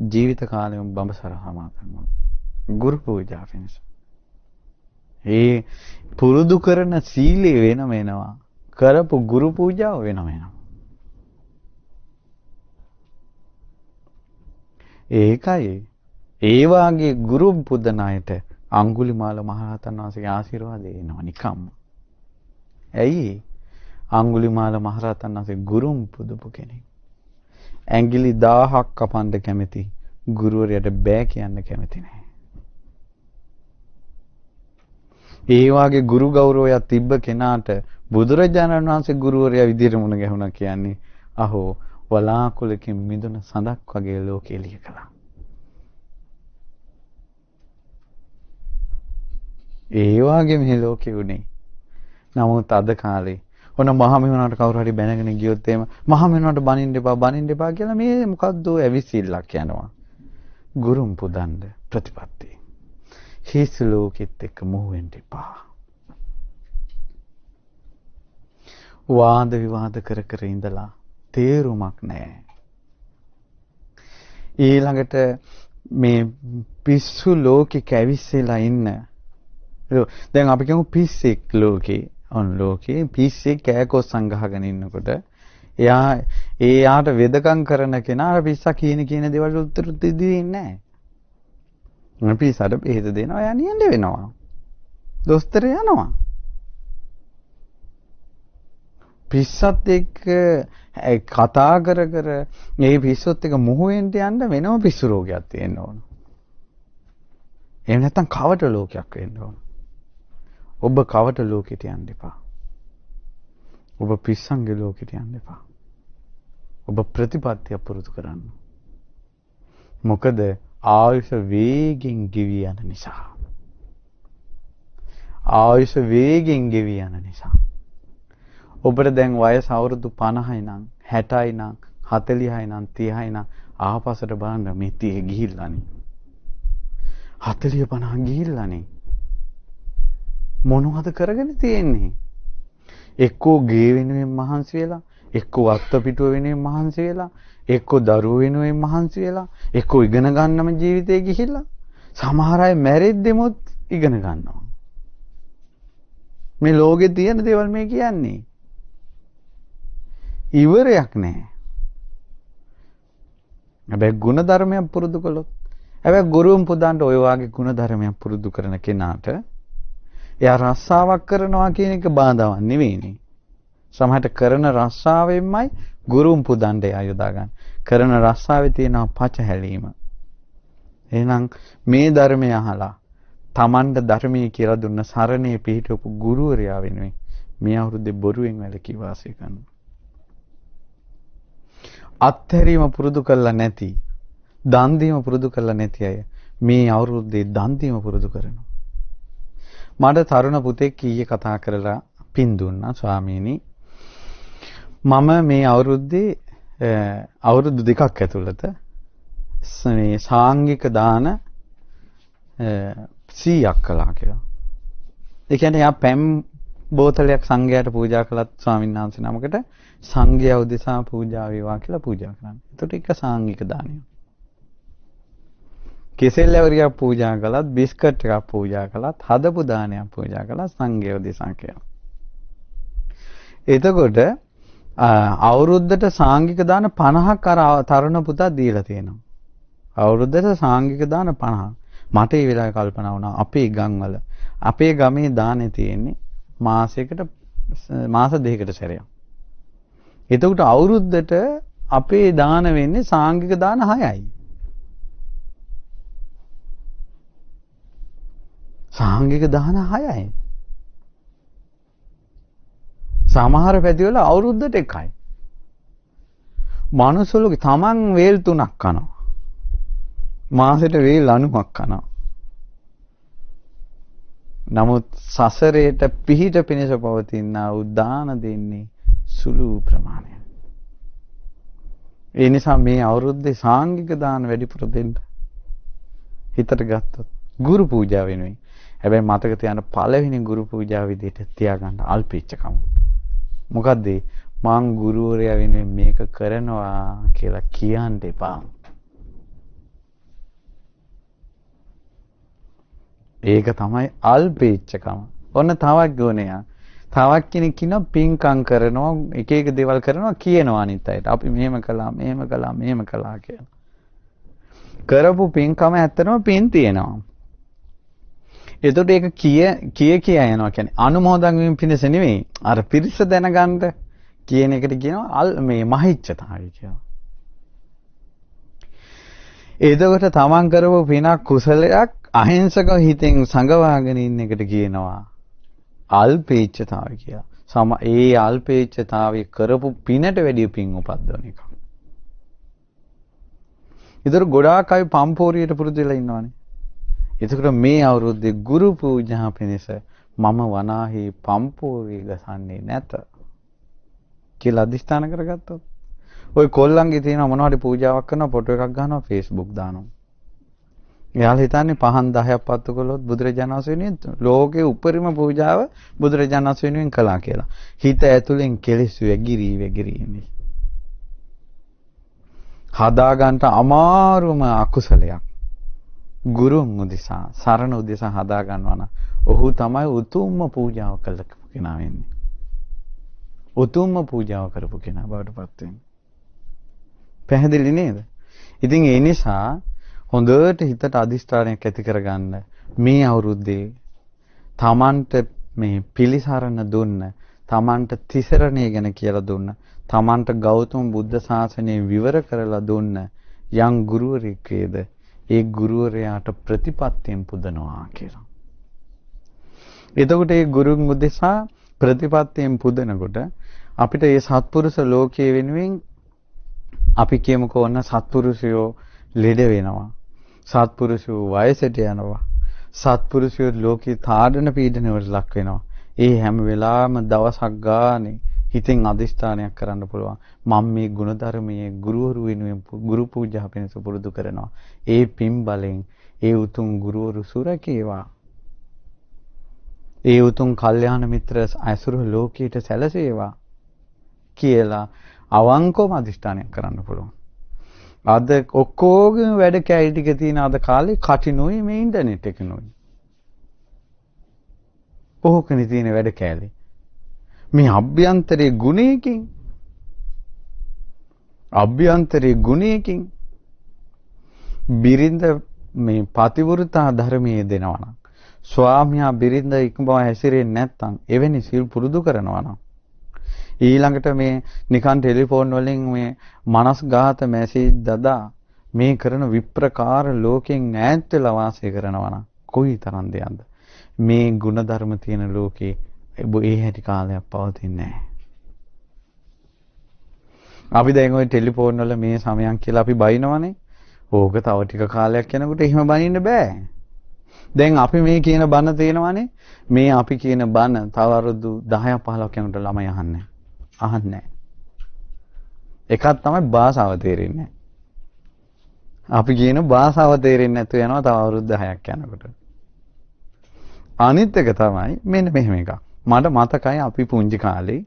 ජීවිත කාලෙම බඹසර සමාදන් වුණා. ගුරු පූජා පිණිස. ඒ පුරුදු කරන සීලය වෙනම වෙනවා. කරපු ගුරු පූජාව වෙනම වෙනවා. ඒකයි ඒ වාගේ ගුරු පුදන අයට අඟුලිමාල මහරහතන් වහන්සේගේ ආශිර්වාදය එනවා නිකම්ම. ඇයි? අඟුලිමාල මහරහතන් වහන්සේ ගුරුම් පුදපු කෙනෙක්. ඇඟිලි 1000ක් කපන්න කැමති ගුරුවරයාට බෑ කියන්න කැමති නැහැ. ඒ වාගේ ගුරු ගෞරවයක් තිබ්බ කෙනාට බුදුරජාණන් වහන්සේ ගුරුවරයා විදියට මුණ ගැහුණා කියන්නේ අහෝ වලාකුලකින් මිදුන සඳක් වගේ ලෝකෙ එළිය කළා. ඒ වගේ මේ ලෝකෙ උනේ. නමුත් අද කාලේ ඔන්න මහමෙවුනාට කවුරු හරි බැනගෙන ගියොත් එහෙම මහමෙවුනාට බනින්න එපා කියලා මේ මොකද්ද ඇවිසිල්ලක් යනවා. ගුරුම් පුදන්න ප්‍රතිපත්ති. හිස් ලෝකෙත් එක්ක මොහු වෙන්න එපා. වාද විවාද කර කර ඉඳලා තේරුමක් නැහැ. ඊළඟට මේ පිස්සු ලෝකෙ කැවිස්සෙලා ඉන්න. දැන් අපි කියමු පිස්සෙක් ලෝකේ. ඔන්න ලෝකේ පිස්සෙක් කෑකොස් සංගහගෙන ඉන්නකොට එයාට වෙදකම් කරන කෙනා පිස්සා කියන දේවල් උත්තර දෙන්නේ නැහැ. මම පිස්සට බෙහෙත දෙනවා එයා නියඳ වෙනවා. දොස්තර යනවා. පිස්සත් එක්ක කතා කර කර මේ පිස්සොත් එක මොහු වෙන්න යන්න වෙනම පිස්සු රෝගයක් තියෙන්න ඕන. එහෙම නැත්නම් කවට ලෝකයක් වෙන්න ඕන. ඔබ කවට ලෝකෙට යන්න එපා. ඔබ පිස්සන්ගේ ලෝකෙට යන්න එපා. ඔබ ප්‍රතිපත්තිය පුරුදු කරන්න. මොකද ආයුෂ වේගෙන් ගෙවි යන නිසා. ආයුෂ වේගෙන් ගෙවි යන නිසා. ඔබට දැන් වයස අවුරුදු 50යි නම් 60යි නම් 40යි නම් 30යි නම් ආපස්සට බලන්න මේ 30 ගිහිල්ලානේ. 40 50 ගිහිල්ලානේ. මොනවද කරගෙන තියෙන්නේ? එක්කෝ ගේ වෙනුවෙන් මහන්සි වෙලා, එක්කෝ අත්පිටුව වෙනුවෙන් මහන්සි වෙලා, එක්කෝ දරුවෝ වෙනුවෙන් මහන්සි වෙලා, එක්කෝ ඉගෙන ගන්නම ජීවිතේ ගිහිල්ලා, සමහර අය මැරෙද්දෙමුත් ඉගෙන ගන්නවා. මේ ලෝකේ තියෙන දේවල් මේ කියන්නේ. ඉවරයක් නැහැ. හැබැයි ගුණ ධර්මයක් පුරුදු කළොත්, හැබැයි ගුරුන් පුදාන්ට ඔය වාගේ ගුණ ධර්මයක් පුරුදු කරන කෙනාට එයා රස්සාවක් කරනවා කියන එක බාධාවක් නෙවෙයිනේ. සමහරට කරන රස්සාවෙන්මයි ගුරුන් පුදන්න එයා යොදා ගන්න. කරන රස්සාවේ තියෙන පචහැලීම. එහෙනම් මේ ධර්මය අහලා Tamanda ධර්මයේ කියලා දුන්න සරණේ පිහිටවපු ගුරුවරයා වෙනුවෙන් මේ අවුරුද්දේ බොරුවෙන් වැළකී වාසය කරනවා. අත්හැරීම පුරුදු කරලා නැති, දන් දීම පුරුදු කරලා නැති අය මේ අවුරුද්දේ දන් දීම පුරුදු කරනවා. මට තරුණ පුතෙක් ඊයේ කතා කරලා පින් දුන්නා ස්වාමීනි. මම මේ අවුරුද්දේ අවුරුදු 2ක් ඇතුළත මේ සාංගික දාන 100ක් කළා කියලා. ඒ කියන්නේ යා පැම් බෝතලයක් සංඝයාට පූජා කළත් ස්වාමීන් වහන්සේ නමකට සංඝයා උදෙසා පූජා වේවා කියලා පූජා කරන්නේ. ඒකට එක සාංගික දානයක්. කෙසෙල් ඇවරියක් පූජා කළත්, බිස්කට් එකක් පූජා කළත්, හදපු දානයක් පූජා කළත් සංඝයා උදෙසා කියලා. එතකොට අවුරුද්දට සාංගික දාන 50ක් අර තරුණ පුතා දීලා තියෙනවා. අවුරුද්දට සාංගික දාන 50ක්. මට ඒ වෙලාවේ කල්පනා වුණා අපේ ගම්වල අපේ ගමේ දානේ තියෙන්නේ මාසයකට මාස දෙකකට සැරයක්. එතකොට අවුරුද්දට අපේ දාන වෙන්නේ සාංගික දාන 6යි. සාංගික දාන 6යි. සමහර පැතිවල අවුරුද්දට එකයි. මනුස්සලෝක තමන් වේල් 3ක් කනවා. මාසෙට වේල් 90ක් කනවා. නමුත් සසරේට පිහිට පිණිස පවතින උදාන දෙන්නේ සුළු ප්‍රමාණයක්. ඒ නිසා මේ අවුරුද්දේ සාංගික දාන වැඩිපුර දෙන්න. හිතට ගත්තොත් ගුරු පූජාව වෙනුවෙන්. හැබැයි මතක තියාගන්න පළවෙනි ගුරු පූජාව විදිහට තියාගන්න අල්පීච්චකම. මොකද්ද? මං ගුරුවරයා වෙනුවෙන් මේක කරනවා කියලා කියන්න එපා. ඒක තමයි අල්පීච්චකම. ඔන්න තවක් ගෝණයක්. තවක් කෙනෙක් කියනවා පින්කම් කරනවා, එක එක දේවල් කරනවා කියනවා අනිත් අයට. අපි මෙහෙම කළා, මෙහෙම කළා, මෙහෙම කළා කියලා. කරපු පින්කම ඇත්තටම පින් තියෙනවා. එතකොට ඒක කිය යනවා කියන්නේ අනුමෝදන් වීම පිණිස නෙවෙයි. අර පිරිස දැනගන්න කියන එකට කියනවා මේ මහිච්ඡතාවය කියලා. එතකොට තමන් කරපු පිනක් කුසලයක් අහිංසක හිතෙන් සංගවාගෙන ඉන්න එකට කියනවා අල්පේච්ඡතාවය කියලා. ඒ අල්පේච්ඡතාවය කරපු පිනට වැඩිය පින් උපද්දවන එක. ඊතර ගොඩාක් අය පම්පෝරියට පුරුදු වෙලා ඉන්නවනේ. එතකොට මේ අවුරුද්දේ ගුරු පූජා පිණිස මම වනාහි පම්පෝරිය ගසන්නේ නැත කියලා අදිස්ථාන කරගත්තොත් ඔය කොල්ලන්ගේ තියෙන මොනවාරි පූජාවක් කරනවා ෆොටෝ එකක් ගන්නවා Facebook දානවා. එයාලා හිතන්නේ පහන් 10ක් පත්තු කළොත් බුදුරජාණන් වහන්සේ වෙනුවෙන් ලෝකේ උපරිම පූජාව බුදුරජාණන් වහන්සේ වෙනුවෙන් කළා කියලා. හිත ඇතුලෙන් කෙලෙස් වැගිරි ඉන්නේ. හදා ගන්නට අමාරුම අකුසලයක්. ගුරුන් උදෙසා, සරණ උදෙසා හදා ගන්නවා නම් ඔහු තමයි උතුම්ම පූජාව කළ කෙනා වෙන්නේ. උතුම්ම පූජාව කරපු කෙනා බවට පත් වෙන්නේ. පැහැදිලි නේද? ඉතින් ඒ නිසා හොඳට හිතට අදිස්ථානයක් ඇති කරගන්න මේ අවුරුද්දේ තමන්ට මේ පිළිසරණ දුන්න, තමන්ට තිසරණය ගැන කියලා දුන්න, තමන්ට ගෞතම බුද්ධ ශාසනය විවර කරලා දුන්න යම් ගුරුවරයෙක් වේද ඒ ගුරුවරයාට ප්‍රතිපත්තියෙන් පුදනවා කියලා. එතකොට ඒ ගුරුන් උදෙසා ප්‍රතිපත්තියෙන් පුදනකොට අපිට මේ සත්පුරුෂ ලෝකයේ වෙනුවෙන් අපි කියමුකෝ ඔන්න සත්පුරුෂයෝ ලෙඩ වෙනවා. සත්පුරුෂයෝ වයසට යනවා. සත්පුරුෂයෝ ලෝකේ තාඩන පීඩන වලට ලක් වෙනවා. ඒ හැම වෙලාවෙම දවසක් ගානේ හිතෙන් අදිෂ්ඨානයක් කරන්න පුළුවන්. මම මේ ගුණධර්මයේ ගුරුවරු වෙනුවෙන් ගුරු පූජා පිණිස පුරුදු කරනවා. ඒ පින් බලෙන් ඒ උතුම් ගුරුවරු සුරකේවා. ඒ උතුම් කල්යාණ මිත්‍ර ඇසුරු ලෝකයට සැලසේවා කියලා අවංකවම අදිෂ්ඨානයක් කරන්න පුළුවන්. අද ඔක්කොගේම වැඩ කැලි ටික තියෙන අද කාලේ කටිනුයි මේ ඉන්ටර්නෙට් එකනුයි. ඕකනේ තියෙන වැඩ කැලි. මේ අභ්‍යන්තරයේ ගුණයකින් බිරිඳ මේ පතිවෘතා ධර්මයේ දෙනවා නම් ස්වාමියා බිරිඳ ඉක්මව හැසිරෙන්නේ නැත්නම් එවැනි සිල් පුරුදු කරනවා නම් ඊළඟට මේ නිකන් ටෙලිෆෝන් වලින් මේ මනස්ගත මැසේජ් දදා මේ කරන විප්‍රකාර ලෝකෙන් ඈත් වෙලා වාසය කරනවා නම් කොයි තරම් දෙයක්ද මේ ಗುಣධර්ම තියෙන ලෝකේ ඒ හැටි කාලයක් පවතින්නේ නැහැ. අපි දැන් ওই ටෙලිෆෝන් වල මේ සමයන් කියලා අපි බයිනවනේ. ඕක තව ටික කාලයක් යනකොට එහෙම බනින්න බෑ. දැන් අපි මේ කියන බණ තේනවනේ. මේ අපි කියන බණ තව අවුරුදු 10ක් 15ක් යනකොට ළමයි අහන්නේ නැහැ. එකක් තමයි භාෂාව තේරෙන්නේ නැහැ. අපි කියන භාෂාව තේරෙන්නේ නැතු වෙනවා තව අවුරුදු 10ක් යනකොට. අනිත් එක තමයි මෙන්න මෙහෙම එකක්. මට මතකයි අපි පුංචි කාලේ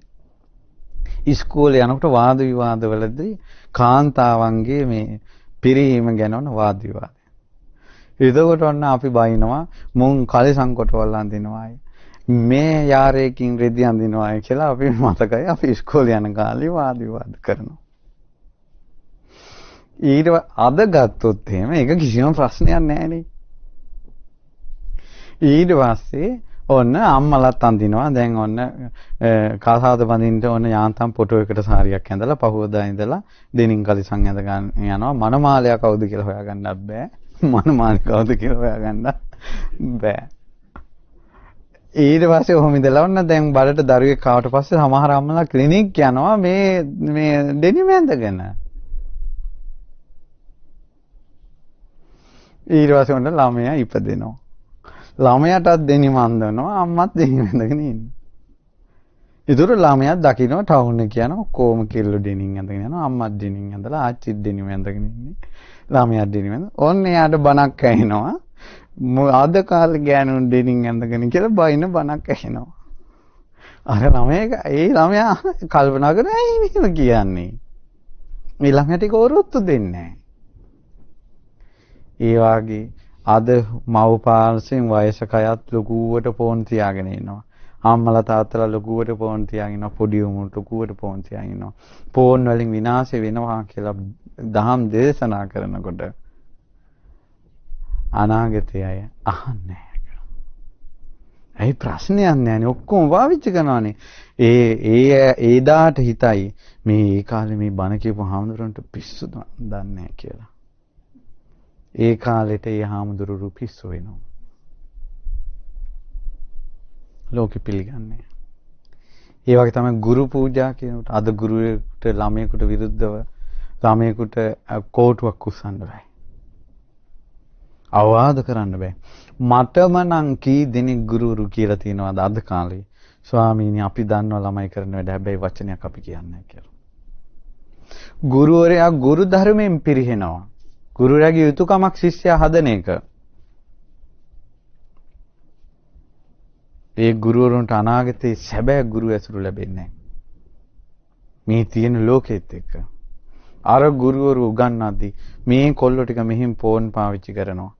ඉස්කෝලේ යනකොට වාද විවාද වලදී කාන්තාවන්ගේ මේ පිරිහීම ගැන වාද විවාද. එතකොට ඔන්න අපි බයිනවා මුන් කලිසම් කොටවල් අඳිනවායි මේ යාරේකින් රෙදි අඳිනවායි කියලා අපි මතකයි අපි ඉස්කෝලේ යන කාලේ වාද විවාද කරනවා. ඊට අද ගත්තොත් එහෙම ඒක කිසිම ප්‍රශ්නයක් නැහැ. ඊට පස්සේ ඔන්න අම්මලත් අඳිනවා. දැන් ඔන්න කසාද බඳින්න ඔන්න යාන්තම් ෆොටෝ එකට සාරියක් ඇඳලා පහුවදා ඉඳලා දෙනින් කලිසම් ඇඳ ගන්න යනවා. මනමාලයා කවුද කියලා හොයාගන්නත් බෑ. මනමාලි කවුද කියලා හොයාගන්න බෑ. ඊට පස්සේ ඔහොම ඉඳලා ඔන්න දැන් බලට දරුවෙක් ආවට පස්සේ සමහර අම්මලා ක්ලිනික් යනවා මේ දෙනිම ඇඳගෙන. ඊට පස්සේ ඔන්න ළමයා ඉපදෙනවා. ළමයාටත් දෙනිම අඳිනවා අම්මත් දෙනිම ඇඳගෙන ඉන්නේ. ඒතර ළමයා දකින්න ටවුන් එක යනවා කොහොම කිල්ල දෙනින් ඇඳගෙන යනවා අම්මත් දෙනින් ඇඳලා ආච්චිත් දෙනිම ඇඳගෙන ඉන්නේ. ළමයා දෙනිම ඇඳ. ඔන්න එයාට බණක් ඇහෙනවා. අද කාලේ ගෑනුන් දෙනින් ඇඳගෙන කියලා බයින බණක් ඇහෙනවා. අර ළමයා කල්පනා කරනවා ඇයි මෙහෙම කියන්නේ? මේ ළමයාට ඒක ඔරොත්තු දෙන්නේ නැහැ. ඒ වාගේ අද මව් පාර්ශ්වයෙන් වයසක අයත් ලොකුවට ෆෝන් තියාගෙන ඉන්නවා. අම්මලා තාත්තලා ලොකුවට ෆෝන් තියාගෙන ඉන්නවා. පොඩි උමුට ලොකුවට ෆෝන් තියාගෙන ඉන්නවා. ෆෝන් වලින් විනාශ වෙනවා කියලා දහම් දේශනා කරනකොට අනාගතය අය අහන්නේ නැහැ. ඒ ප්‍රශ්නයක් නැහැනේ. ඔක්කොම පාවිච්චි කරනවානේ. ඒ දාට හිතයි මේ කාලේ මේ බණ කියපු හාමුදුරන්ට පිස්සු දන්නේ නැහැ කියලා. ඒ කාලෙට ඒ හාමුදුරුවෝ පිස්සු වෙනවා. ලෝකෙ පිළිගන්නේ. ඒ වගේ තමයි ගුරු පූජා කියනකොට අද ගුරුවෙකුට ළමයෙකුට විරුද්ධව ළමයෙකුට කෝටුවක් උස්සන්න බෑ. අවවාද කරන්න බෑ. මටම නම් කී දෙනෙක් ගුරුවරු කියලා තියෙනවද අද කාලේ? ස්වාමීනි අපි දන්නවා ළමයි කරන වැඩ හැබැයි වචනයක් අපි කියන්නේ නැහැ කියලා. ගුරුවරයා ගුරු ධර්මයෙන් පිරිහෙනවා. ගුරුරයාගේ යුතුයකමක් ශිෂ්‍යයා හදන එක. ඒ ගුරුවරුන්ට අනාගතේ සැබෑ ගුරු ඇසුරු ලැබෙන්නේ නැහැ. මේ තියෙන ලෝකෙත් එක්ක. අර ගුරුවරු උගන්වද්දි මේ කොල්ලෝ ටික මෙහින් ෆෝන් පාවිච්චි කරනවා.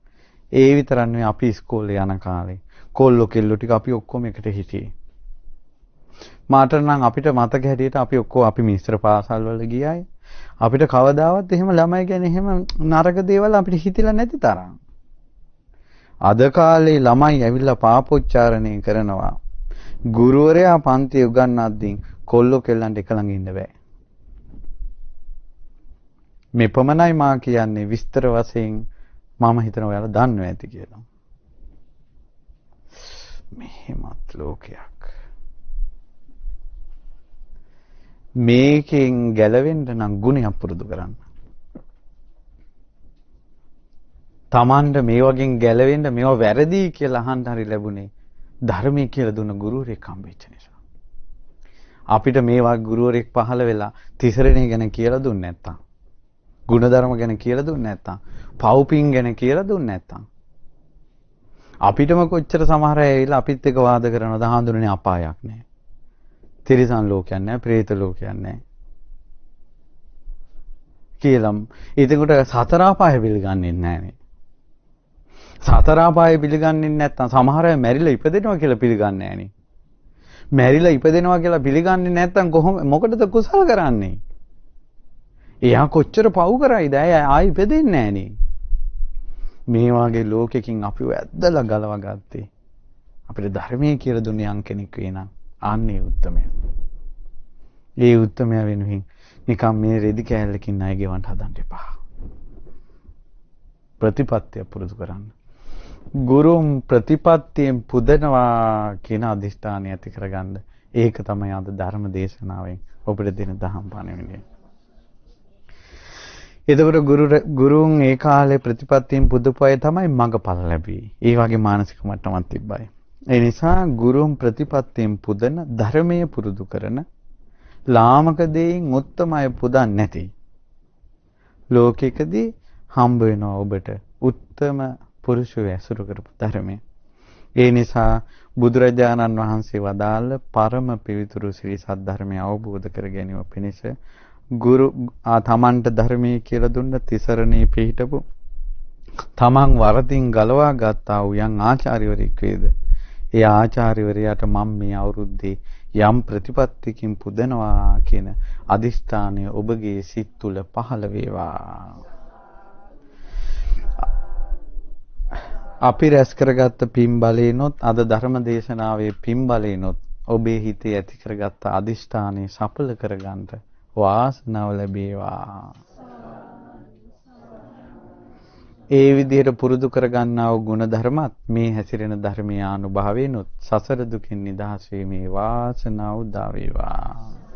ඒ විතරක් නෙවෙයි අපි ඉස්කෝලේ යන කාලේ කොල්ලෝ කෙල්ලෝ ටික අපි ඔක්කොම එකට හිටියේ. මාට නම් අපිට මතක හැටියට අපි මිශ්‍ර පාසල් වල ගියායි. අපිට කවදාවත් එහෙම ළමයි ගැන එහෙම නරක දේවල් අපිට හිතිලා නැති තරම්. අද කාලේ ළමයි ඇවිල්ලා පාපොච්චාරණය කරනවා. ගුරුවරයා පන්ති උගන්වද්දී කොල්ලෝ කෙල්ලන්ට එක ළඟ ඉන්න බෑ. මේ පමණයි මා කියන්නේ විස්තර වශයෙන් මම හිතනවා ඔයාලා දන්නවා ඇති කියලා. මෙහෙමත් ලෝකයක්. මේකෙන් ගැලවෙන්න නම් ගුණයක් පුරුදු කරන්න. Tamand මේ වගේ ගැලවෙන්න මේවා වැරදි කියලා අහන්න හරි ලැබුණේ ධර්මයේ කියලා දුන්න ගුරුවරයෙක් හම්බෙච්ච නිසා. අපිට මේ වගේ ගුරුවරයෙක් පහළ වෙලා තිසරණේ ගැන කියලා දුන්නේ නැත්තම්, ಗುಣධර්ම ගැන කියලා දුන්නේ නැත්තම්, පව්පින් ගැන කියලා දුන්නේ නැත්තම්, අපිටම කොච්චර සමහර අය ඇවිල්ලා අපිත් එක්ක වාද කරනවද හඳුනන්නේ අපායක් නැහැ. තිරිසන් ලෝකයක් නැහැ, പ്രേත ලෝකයක් නැහැ. කියලා. ඒකට සතර අපාය පිළිගන්නේ නැහනේ. සතර අපාය පිළිගන්නේ නැත්නම් සමහර අය මැරිලා ඉපදෙනවා කියලා පිළිගන්නේ නැහනේ. මැරිලා ඉපදෙනවා කියලා පිළිගන්නේ නැත්නම් මොකටද කුසල කරන්නේ? එයා කොච්චර පව් කරයිද? ආයි ඉපදෙන්නේ නැහනේ. මේ වගේ ලෝකෙකින් අපිව ඇද්දලා ගලවා ගත්තේ අපිට ධර්මයේ කියලා දුන්නේ යම් කෙනෙක් වෙනනම් ආන්නේ උත්තමයා. ඒ උත්තමයා වෙනුවෙන් නිකම් මේ රෙදි කෑල්ලකින් ණය ගෙවන්න හදන්න එපා. ප්‍රතිපත්තිය පුරුදු කරන්න. ගුරුම් ප්‍රතිපත්තියෙන් පුදනවා කියන අදිෂ්ඨානය ඇති කරගන්න. ඒක තමයි අද ධර්ම දේශනාවෙන් ඔබට දෙන දහම් පණිවිඩය. එතකොට ගුරුන් ඒ කාලේ ප්‍රතිපත්තියෙන් පුදපුවය තමයි මඟපල ලැබී. ඒ වගේ මානසික මට්ටමක් තිබ්බයි. ඒ නිසා ගුරුන් ප්‍රතිපත්තියෙන් පුදන ධර්මයේ පුරුදු කරන ලාමක දෙයින් උත්තමය පුදන්නේ නැති ලෝකෙකදී හම්බ වෙනවා ඔබට උත්තම පුරුෂය ඇසුරු කරපු ධර්මය. ඒ නිසා බුදුරජාණන් වහන්සේ වදාළ පරම පිවිතුරු ශ්‍රී සද්ධර්මය අවබෝධ කර ගැනීම පිණිස තමන්ට ධර්මයේ කියලා දුන්න තිසරණේ පිහිටපු තමන් වරදින් ගලවා ගත්තා වූ යම් ආචාර්යවරයෙක් වේද ඒ ආචාර්යවරයාට මම මේ අවුරුද්දේ යම් ප්‍රතිපත්තියකින් පුදනවා කියන අදිෂ්ඨානය ඔබගේ සිත් තුළ පහළ වේවා. අපි රැස් කරගත්ත පින් බලේනොත් අද ධර්ම දේශනාවේ පින් බලේනොත් ඔබේ හිතේ ඇති කරගත්ත අදිෂ්ඨානය සඵල කරගන්න වාසනාව ලැබේවා. ඒ විදිහට පුරුදු කරගන්නා වූ ගුණ ධර්මත් මේ හැසිරෙන ධර්මීය අනුභවයෙන්ොත් සසර දුකින් නිදහස් වීමේ වාසනාව උදා වේවා.